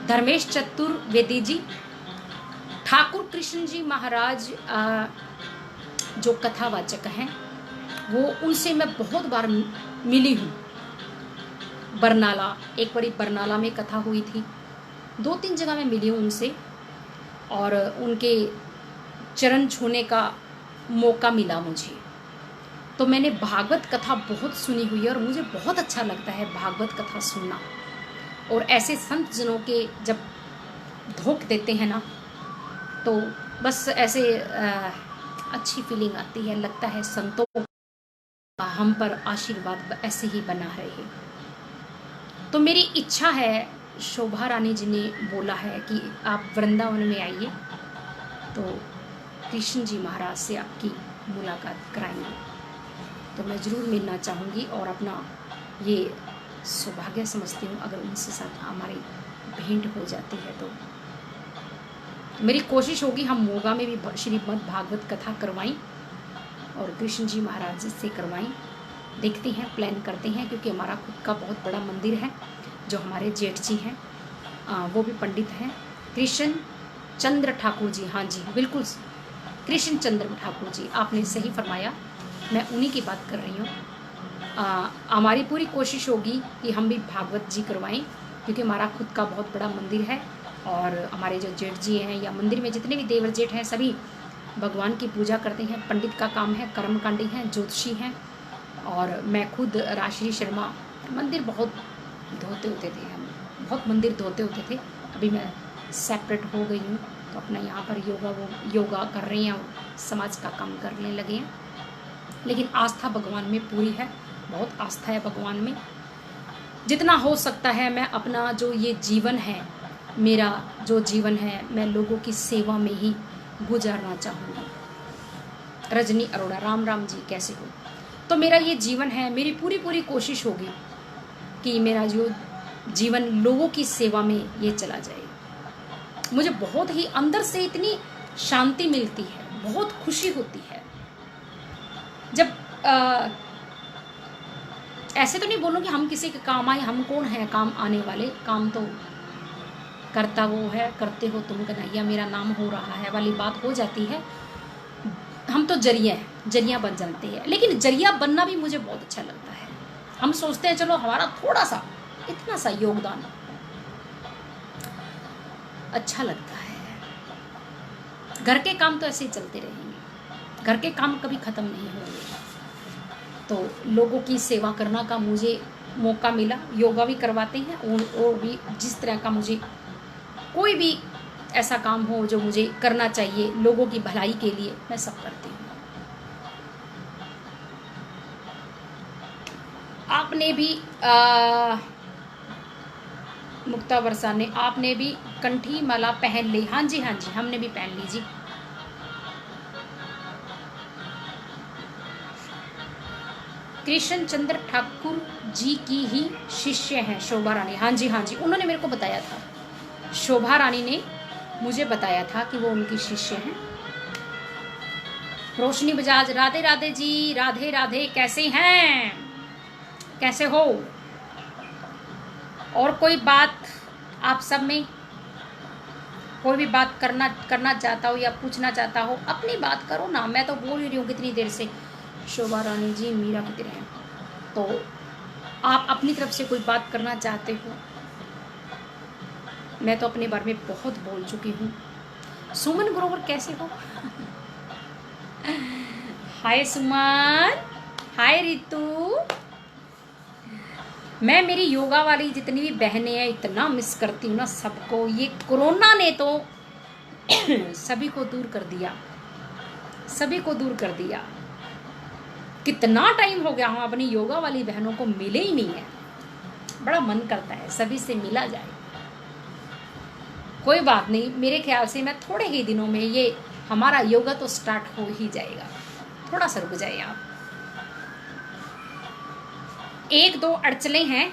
धर्मेश चतुर्वेदी जी, ठाकुर कृष्ण जी महाराज जो कथावाचक हैं, वो उनसे मैं बहुत बार मिली हूँ। बरनाला, एक बारी बरनाला में कथा हुई थी, 2-3 जगह मैं मिली हूँ उनसे, और उनके चरण छूने का मौका मिला मुझे। तो मैंने भागवत कथा बहुत सुनी हुई है और मुझे बहुत अच्छा लगता है भागवत कथा सुनना। और ऐसे संत जनों के जब धोख देते हैं ना, तो बस ऐसे अच्छी फीलिंग आती है, लगता है संतों का हम पर आशीर्वाद ऐसे ही बना रहे। तो मेरी इच्छा है, शोभा रानी जी ने बोला है कि आप वृंदावन में आइए तो कृष्ण जी महाराज से आपकी मुलाकात कराएंगे। तो मैं ज़रूर मिलना चाहूँगी और अपना ये सौभाग्य समझती हूँ अगर उनसे साथ हमारी भेंट हो जाती है। तो मेरी कोशिश होगी हम मोगा में भी श्रीमद् भागवत कथा करवाएं और कृष्ण जी महाराज जी से करवाएं। देखते हैं, प्लान करते हैं, क्योंकि हमारा खुद का बहुत बड़ा मंदिर है। जो हमारे जेठ जी हैं वो भी पंडित हैं, कृष्ण चंद्र ठाकुर जी। हाँ जी बिल्कुल, कृष्ण चंद्र ठाकुर जी, आपने सही फरमाया, मैं उन्हीं की बात कर रही हूँ। हमारी पूरी कोशिश होगी कि हम भी भागवत जी करवाएं, क्योंकि हमारा खुद का बहुत बड़ा मंदिर है और हमारे जो जेठ जी हैं या मंदिर में जितने भी देवर जेठ हैं सभी भगवान की पूजा करते हैं। पंडित का काम है, कर्मकांडी हैं, ज्योतिषी हैं, और मैं खुद राजश्री शर्मा। मंदिर बहुत धोते होते थे हम, बहुत मंदिर धोते होते थे। अभी मैं सेपरेट हो गई हूँ तो अपना यहाँ पर योगा कर रहे हैं और समाज का काम करने लगे हैं। लेकिन आस्था भगवान में पूरी है, बहुत आस्था है भगवान में। जितना हो सकता है मैं अपना जो ये जीवन है, मेरा जो जीवन है, मैं लोगों की सेवा में ही गुजारना चाहूँगी। रजनी अरोड़ा, राम राम जी, कैसे हो? तो मेरा ये जीवन है, मेरी पूरी कोशिश होगी कि मेरा जो जीवन लोगों की सेवा में ये चला जाए। मुझे बहुत ही अंदर से इतनी शांति मिलती है, बहुत खुशी होती है जब ऐसे तो नहीं बोलूँ कि हम किसी के काम आए, हम कौन है काम आने वाले, काम तो करता वो है, करते हो तुम कन्हैया मेरा नाम हो रहा है वाली बात हो जाती है। हम तो जरिया बन जाते हैं, लेकिन जरिया बनना भी मुझे बहुत अच्छा लगता है। हम सोचते हैं चलो हमारा थोड़ा सा, इतना सा योगदान अच्छा लगता है। घर के काम तो ऐसे ही चलते रहेंगे, घर के काम कभी ख़त्म नहीं होंगे। तो लोगों की सेवा करना का मुझे मौका मिला, योगा भी करवाते हैं और भी जिस तरह का मुझे कोई भी ऐसा काम हो जो मुझे करना चाहिए लोगों की भलाई के लिए, मैं सब करती हूँ। आपने भी मुक्ता वर्षा ने, आपने भी कंठी माला पहन ली? हाँ जी हमने भी पहन ली जी। कृष्ण चंद्र ठाकुर जी की ही शिष्य हैं शोभा रानी। हाँ जी उन्होंने मेरे को बताया था, शोभा रानी ने मुझे बताया था कि वो उनकी शिष्य हैं। रोशनी बजाज, राधे राधे जी, राधे राधे, कैसे हैं, कैसे हो? और कोई बात आप सब में, कोई भी बात करना चाहता हो या पूछना चाहता हो, अपनी बात करो ना, मैं तो बोल ही रही हूँ कितनी देर से। शोभा रानी जी मीरा कितने हैं, तो आप अपनी तरफ से कोई बात करना चाहते हो? मैं तो अपने बारे में बहुत बोल चुकी हूँ। सुमन ग्रोवर कैसे हो? हाय सुमन, हाय रितु। मैं मेरी योगा वाली जितनी भी बहनें हैं इतना मिस करती हूँ ना सबको। ये कोरोना ने तो सभी को दूर कर दिया, सभी को दूर कर दिया। कितना टाइम हो गया हम अपनी योगा वाली बहनों को मिले ही नहीं है। बड़ा मन करता है सभी से मिला जाए। कोई बात नहीं, मेरे ख्याल से मैं थोड़े ही दिनों में ये हमारा योगा तो स्टार्ट हो ही जाएगा। थोड़ा सा रुक जाइए आप, 1-2 अड़चलें हैं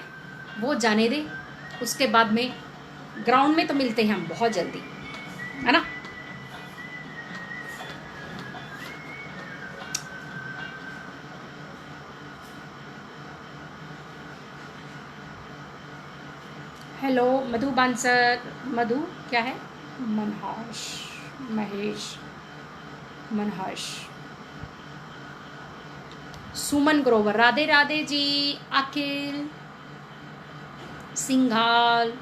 वो जाने दे, उसके बाद में ग्राउंड में तो मिलते हैं हम बहुत जल्दी, है ना। हेलो मधु बांसर, मधु क्या है, मनहाश, महेश, मनहाश, सुमन ग्रोवर, राधे राधे जी, अखिल सिंघाल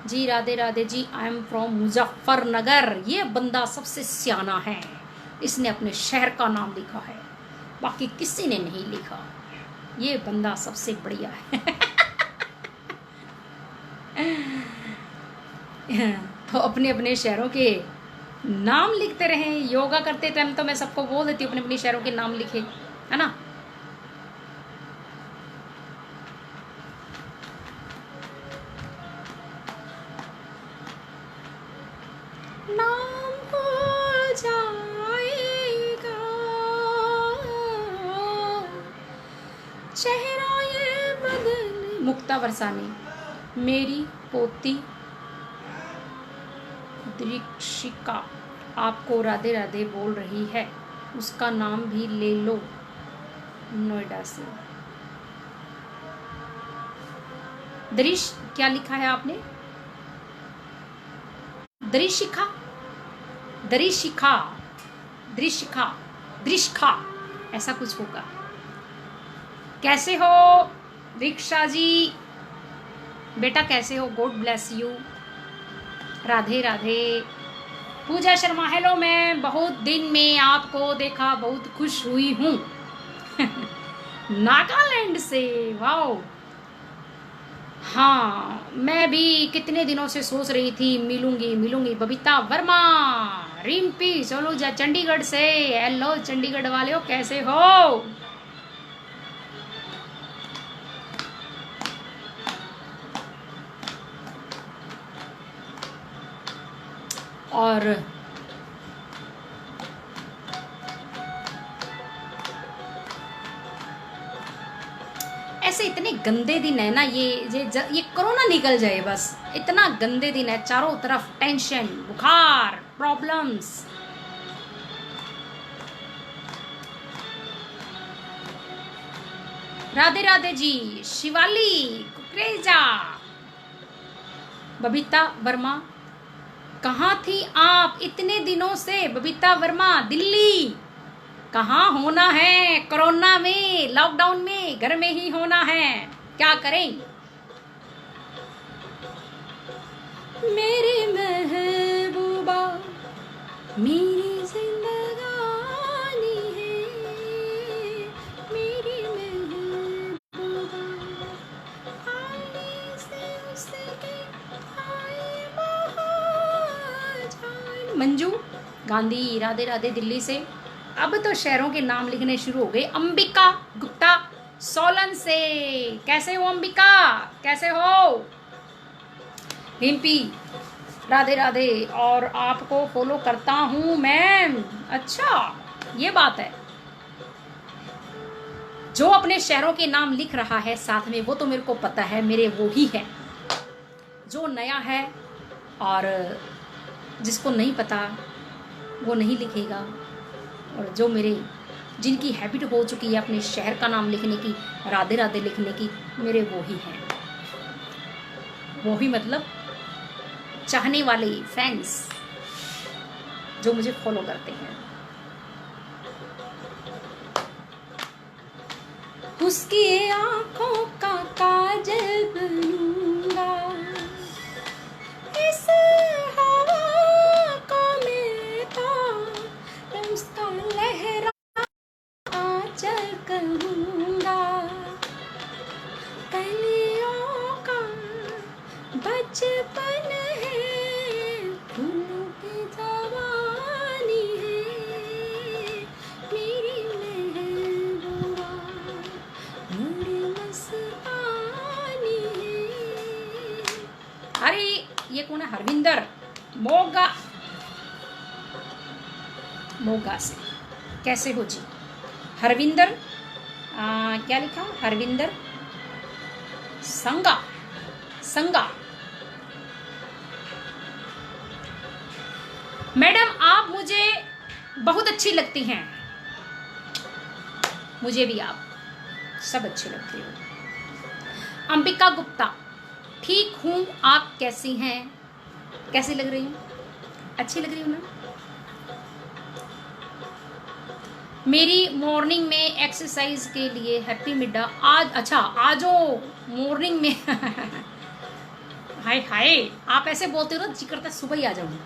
जी, Radhe Radhe ji. I am from Muzaffarnagar. ये बंदा सबसे सियाना है, इसने अपने शहर का नाम लिखा है, बाकी किसी ने नहीं लिखा। ये बंदा सबसे बढ़िया है। तो अपने अपने शहरों के नाम लिखते रहें। योगा करते टाइम तो मैं सबको बोल देती हूँ अपने अपने शहरों के नाम लिखे, है ना। नाम हो जाएगा चेहरा ये बदल। मुक्ता वरसानी, मेरी पोती दीक्षिका आपको राधे राधे बोल रही है, उसका नाम भी ले लो, नोएडा से। दरिश क्या लिखा है आपने, दरिशिखा, दरिशिखा, दृशिखा, दृशिखा, ऐसा कुछ होगा। कैसे हो रिक्शा जी, बेटा कैसे हो, God bless you, Radhe Radhe. Pooja Sharma, hello, मैं बहुत दिन में आपको देखा, बहुत खुश हुई हूँ। नागालैंड से, वाओ। हाँ, मैं भी कितने दिनों से सोच रही थी मिलूंगी मिलूंगी। बबीता वर्मा, रिम्पी सोलूजा चंडीगढ़ से, हेलो चंडीगढ़ वाले हो, कैसे हो। और ऐसे इतने गंदे दिन है ना, ये कोरोना निकल जाए बस। इतना गंदे दिन है, चारों तरफ टेंशन, बुखार, प्रॉब्लम्स। राधे राधे जी, शिवाली कुकरेजा। बबीता वर्मा, कहाँ थी आप इतने दिनों से। बबीता वर्मा, दिल्ली। कहाँ होना है, कोरोना में, लॉकडाउन में, घर में ही होना है, क्या करें। मेरी महबूबा मेरी जिंदगानी है, मेरी महबूबा आने से उसके आए महाजान। मंजू गांधी, राधे राधे दिल्ली से। अब तो शहरों के नाम लिखने शुरू हो गए। अंबिका गुप्ता सोलन से, कैसे हो अंबिका, कैसे हो। रिम्पी, राधे राधे, और आपको फॉलो करता हूँ मैम। अच्छा, ये बात है। जो अपने शहरों के नाम लिख रहा है साथ में, वो तो मेरे को पता है, मेरे वो ही है। जो नया है और जिसको नहीं पता वो नहीं लिखेगा, और जो जिनकी हैबिट हो चुकी है अपने शहर का नाम लिखने की, राधे राधे लिखने की, मेरे वो ही हैं। वो ही मतलब चाहने वाले फैंस जो मुझे फॉलो करते हैं। उसकी आंखों का काजल बनूंगा, इस हवा का मैं तो उसका लहरा आंचल कहूंगा, कलियों का बचपन है, फूलों की जवानी है, मेरी महबूबा मेरी मस्तानी है। अरे ये कौन है, हरविंदर मोगा, मोगा से, कैसे हो जी हरविंदर। क्या लिखा, हरविंदर संगा, संगा। मैडम आप मुझे बहुत अच्छी लगती हैं, मुझे भी आप सब अच्छे लगते हो। अंबिका गुप्ता, ठीक हूँ, आप कैसी हैं? कैसी लग रही हूँ? अच्छी लग रही हूँ ना? मेरी मॉर्निंग में एक्सरसाइज के लिए हैप्पी मिडा आज। अच्छा, आज मॉर्निंग में हाय हाय, आप ऐसे बोलते हो तो जी करता सुबह ही आ जाऊँ।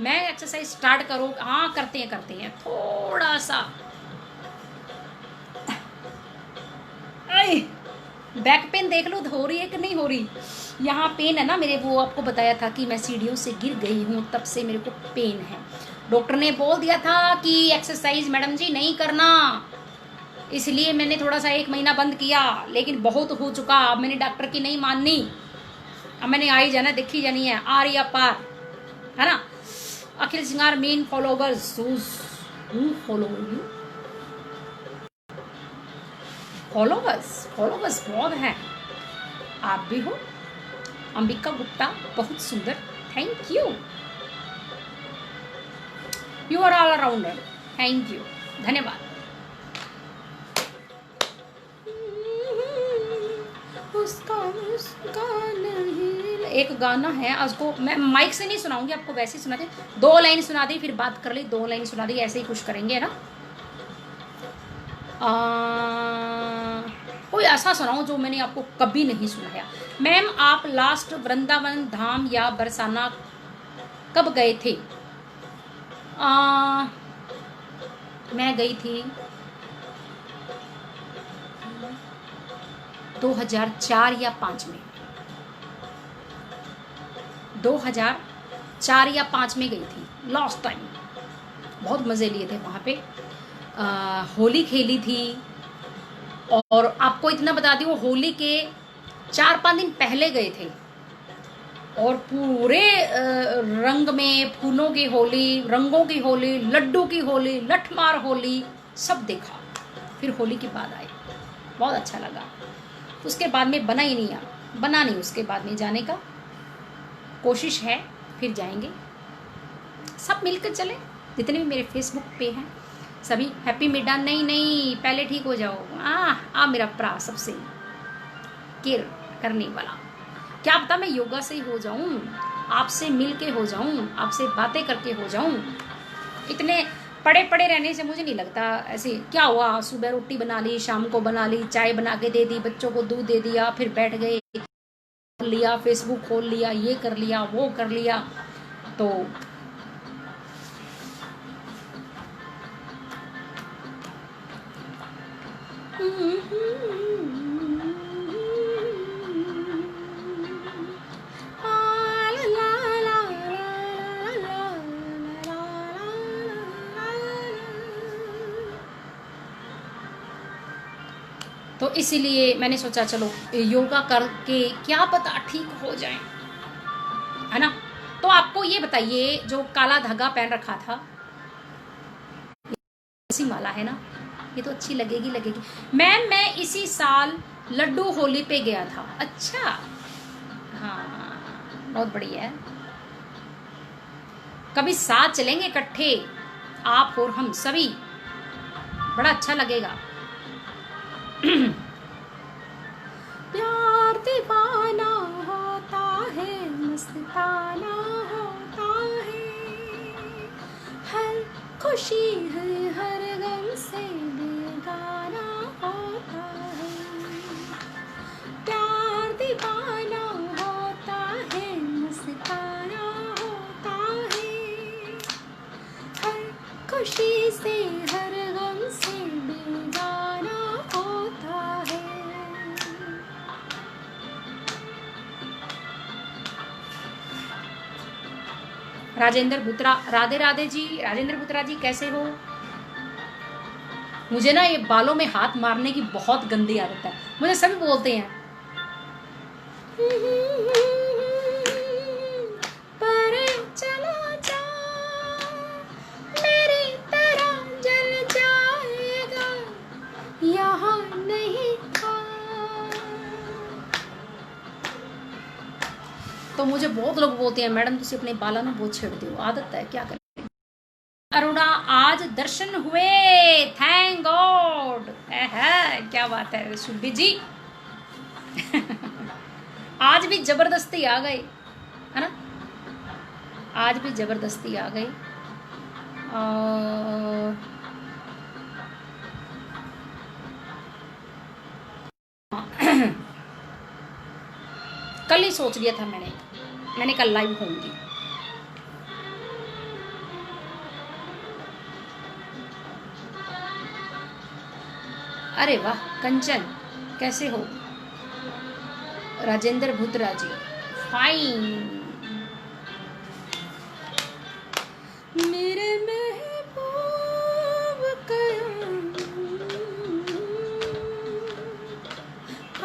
मैं एक्सरसाइज स्टार्ट करूँ? हाँ, करते हैं थोड़ा सा। बैक पेन देख लो, हो रही है कि नहीं हो रही? यहाँ पेन है ना मेरे, वो आपको बताया था कि मैं सीढ़ियों से गिर गई हूँ, तब से मेरे को पेन है। डॉक्टर ने बोल दिया था कि एक्सरसाइज मैडम जी नहीं करना, इसलिए मैंने थोड़ा सा 1 महीना बंद किया, लेकिन बहुत हो चुका। अब मैंने डॉक्टर की नहीं माननी, अब मैंने आई जाना, देखी जानी है, आ रही पार, है ना। अखिल सिंगार मेन फॉलोवर्स, फॉलोवर्स बहुत हैं, आप भी हो। अंबिका गुप्ता बहुत सुंदर, thank you. You are all अराउंडर, thank you, धन्यवाद। उसका एक गाना है, आज को मैं माइक से नहीं सुनाऊंगी, आपको वैसे ही सुना दी, 2 लाइन सुना दी, फिर बात कर ली, 2 लाइन सुना दी, ऐसे ही कुछ करेंगे, है ना। कोई ऐसा सुनाओ जो मैंने आपको कभी नहीं सुनाया। मैम, आप लास्ट वृंदावन धाम या बरसाना कब गए थे? मैं गई थी 2004 या 5 में, 2004 या 5 में गई थी लास्ट टाइम। बहुत मज़े लिए थे वहाँ पे, होली खेली थी। और आपको इतना बता दूँ, होली के 4-5 दिन पहले गए थे, और पूरे रंग में, फूलों की होली, रंगों की होली, लड्डू की होली, लठमार होली, सब देखा। फिर होली के बाद आए, बहुत अच्छा लगा। उसके बाद में बना नहीं, उसके बाद में जाने का कोशिश है, फिर जाएंगे सब मिलकर चले, जितने भी मेरे फेसबुक पे हैं सभी। हैप्पी मिडा नहीं, पहले ठीक हो जाओ। मेरा प्रा सबसे केयर करने वाला, क्या पता मैं योगा से ही हो जाऊं, आपसे मिल के हो जाऊं, आपसे बातें करके हो जाऊं। इतने पड़े रहने से मुझे नहीं लगता ऐसे। क्या हुआ, सुबह रोटी बना ली, शाम को बना ली, चाय बना के दे दी, बच्चों को दूध दे दिया, फिर बैठ गए, लिया फेसबुक खोल लिया, ये कर लिया, वो कर लिया। तो तो इसीलिए मैंने सोचा चलो योगा करके क्या पता ठीक हो जाए, है ना। तो आपको ये बताइए, जो काला धागा पहन रखा था, ऐसी माला है ना, ये तो अच्छी लगेगी। मैम, मैं इसी साल लड्डू होली पे गया था। अच्छा, हाँ, बहुत बढ़िया है। कभी साथ चलेंगे इकट्ठे, आप और हम सभी, बड़ा अच्छा लगेगा। प्यार दीवाना होता है, मस्ताना होता है, हर खुशी है हर गम से बेगाना होता है। प्यार दीवाना होता है, मस्ताना होता है, हर खुशी से हर गम से बेगाना होता है। राजेंद्र बुत्रा, राधे राधे जी। राजेंद्र बुत्रा जी कैसे हो? मुझे ना ये बालों में हाथ मारने की बहुत गंदी आदत है, मुझे सभी बोलते हैं। पर चला जा, मेरी तरह जल जाएगा, यहाँ नहीं था। तो मुझे बहुत लोग बोलते हैं, मैडम तुम अपने बालों में बहुत छेड़ते हो, आदत है, क्या करें। अरुणा, आज दर्शन हुए, थैंक गॉड। क्या बात है सुब्बी जी, आज भी जबरदस्ती आ गए, है ना, आज भी जबरदस्ती आ गई। और कल ही सोच लिया था मैंने कल लाइव होंगी। अरे वाह कंचन, कैसे हो? राजेंद्र भुतरा जी, फाइन। मेरे महबूब कयाम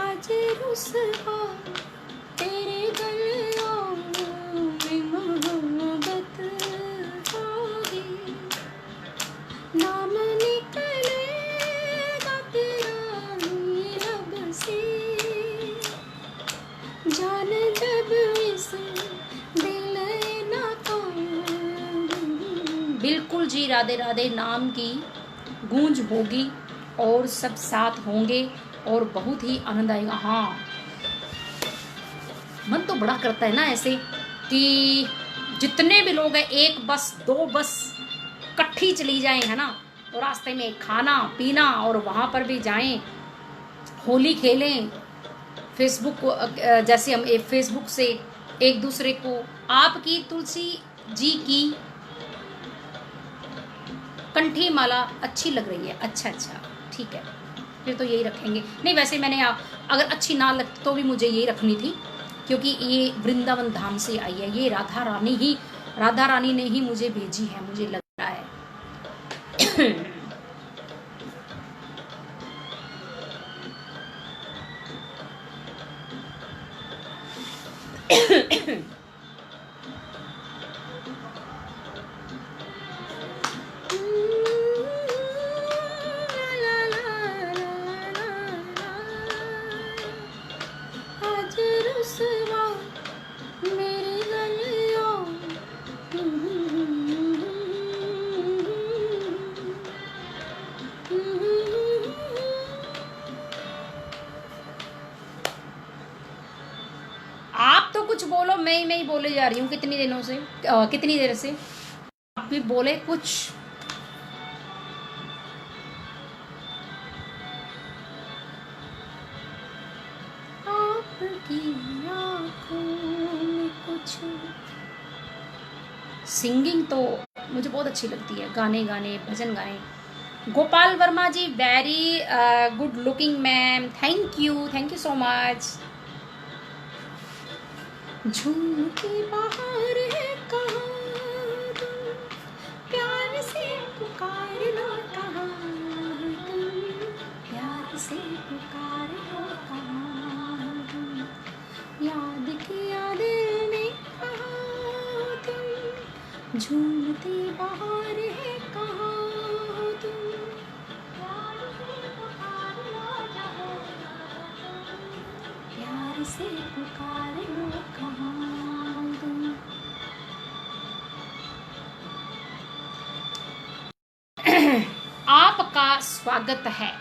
आज रुसवा तेरे गलियों में मोहब्बत होगी, नाम निकलेगा तेरा लब से, जान जब इस दिल ना बिल्कुल जी, राधे राधे नाम की गूंज होगी और सब साथ होंगे और बहुत ही आनंद आएगा। हाँ, मन तो बड़ा करता है ना ऐसे कि जितने भी लोग हैं, एक बस दो बस इकट्ठी चली जाएं, है ना, और रास्ते में खाना पीना और वहाँ पर भी जाएं, होली खेलें, फेसबुक जैसे हम फेसबुक से एक दूसरे को आपकी तुलसी जी की कंठी माला अच्छी लग रही है। अच्छा अच्छा, ठीक है, फिर तो यही रखेंगे। नहीं वैसे मैंने अगर अच्छी ना लगती तो भी मुझे यही रखनी थी, क्योंकि ये वृंदावन धाम से आई है, ये राधा रानी ने ही मुझे भेजी है, मुझे लग रहा है। आप तो कुछ बोलो, मैं ही बोले जा रही हूँ कितनी दिनों से, कितनी देर से। आप भी बोले कुछ। आपकी आँखों में कुछ। सिंगिंग तो मुझे बहुत अच्छी लगती है, गाने भजन गाने। गोपाल वर्मा जी, very good looking ma'am, thank you so much. झूमती बाहर है कहाँ तुम, प्यार से पुकार लो कहाँ तुम, प्यार से पुकार लो कहाँ तुम, याद किया दिल ने कहाँ तुम, झूमती बाहर है कहाँ तुम, प्यार से पुकार लो कहाँ, प्यार से पुकार लो कहाँ तुम। आपका स्वागत है।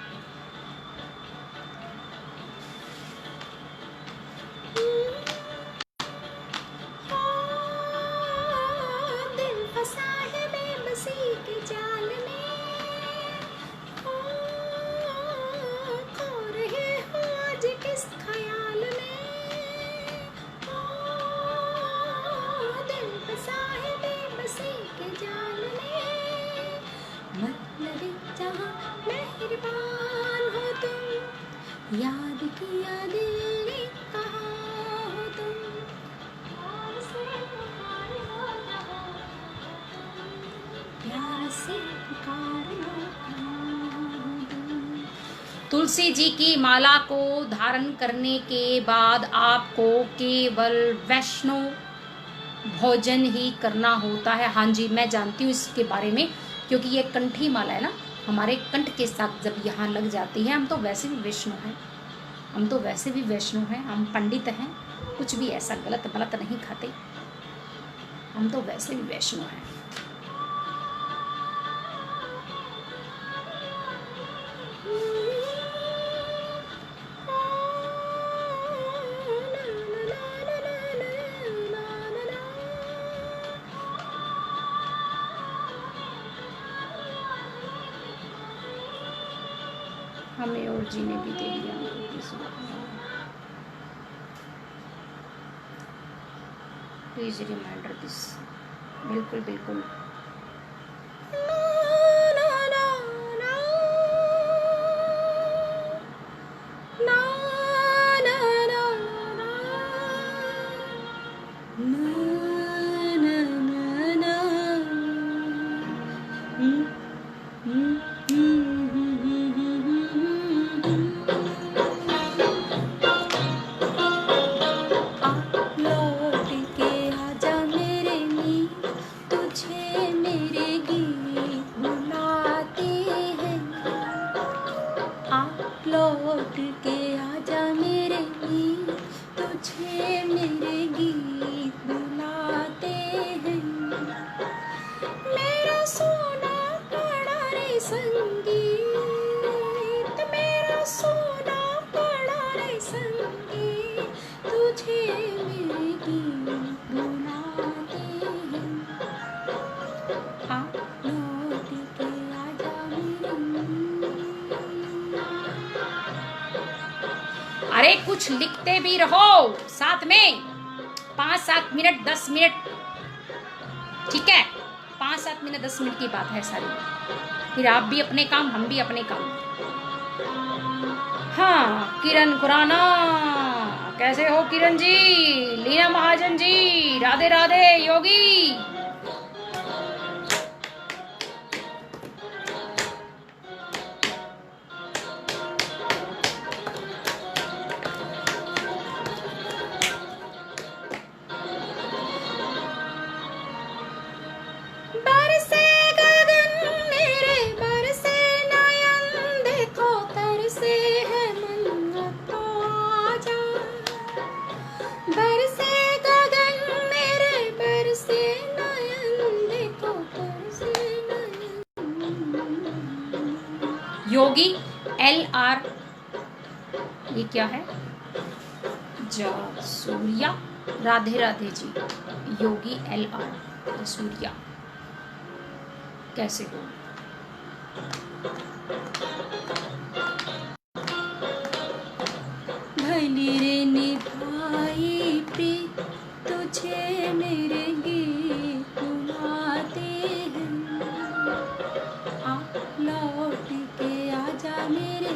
दिल फंसा है बेबसी के जाल में, खो रहे हो आज किस ख्याल में, दिल फंसा है बेबसी के जाल में, मतलब जहाँ मेहरबान हो तुम, याद किया दिल ने कहाँ हो तुम, प्यार से पुकार लो कहाँ, प्यार से पुकार लो कहाँ तुम। तुलसी जी की माला को धारण करने के बाद आपको केवल वैष्णव भोजन ही करना होता है। हाँ जी, मैं जानती हूँ इसके बारे में, क्योंकि ये कंठी माला है ना, हमारे कंठ के साथ जब यहाँ लग जाती है। हम तो वैसे भी वैष्णव हैं, हम पंडित हैं, कुछ भी ऐसा गलत मलत नहीं खाते, हम तो वैसे भी वैष्णव हैं। ठाकुर जी ने भी दे दिया। Please reminder this. बिल्कुल बिल्कुल। लौट के आजा मेरे मीत, तुझे मेरे गीत बुलाते हैं। मेरा सोना पड़ा रे संगीत, मेरा सोना पड़ा रे संगीत, तुझे मेरे गीत बुलाते हैं। आ लौट के आजा मेरे मीत। अरे कुछ लिखते भी रहो साथ में। 5-7 मिनट 10 मिनट, ठीक है? 5-7 मिनट 10 मिनट की बात है सारी। फिर आप भी अपने काम, हम भी अपने काम। हाँ किरण खुराना, कैसे हो किरण जी? लीना महाजन जी, राधे राधे। योगी बरसे गगन मेरे, बरसे नयन, देखो तरसे है मन, तो आजा। बरसे गगन मेरे, बरसे नयन, देखो तरसे नयन। योगी LR, ये क्या है? सूर्या, राधे राधे जी। योगी LR सूर्या, कैसे हो? भली रे निभाई प्रीत, तुझे मेरे गीत बुलाते हैं। आ लौट के आजा मेरे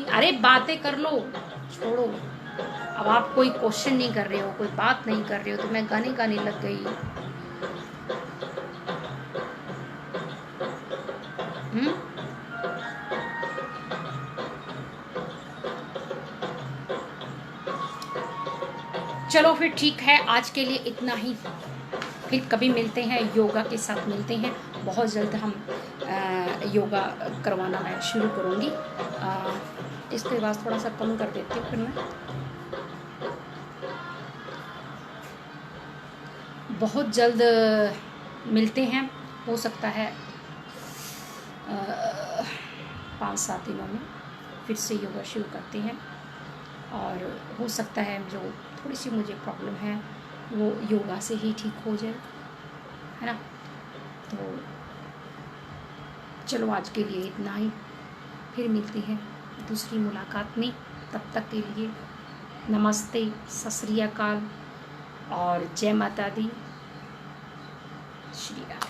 अरे बातें कर लो, छोड़ो। अब आप कोई क्वेश्चन नहीं कर रहे हो, कोई बात नहीं कर रहे हो, तो मैं गाने गाने लग गई। चलो फिर ठीक है, आज के लिए इतना ही। फिर कभी मिलते हैं, योगा के साथ मिलते हैं। बहुत जल्द हम योगा करवाना मैं शुरू करूँगी। इसके बाद थोड़ा सा कम कर देती हूँ फिर मैं। बहुत जल्द मिलते हैं, हो सकता है 5-7 दिनों में फिर से योगा शुरू करते हैं। और हो सकता है जो थोड़ी सी मुझे प्रॉब्लम है वो योगा से ही ठीक हो जाए, है ना? तो चलो आज के लिए इतना ही। फिर मिलते हैं दूसरी मुलाकात में। तब तक के लिए नमस्ते, सत श्री अकाल और जय माता दी। श्री राम।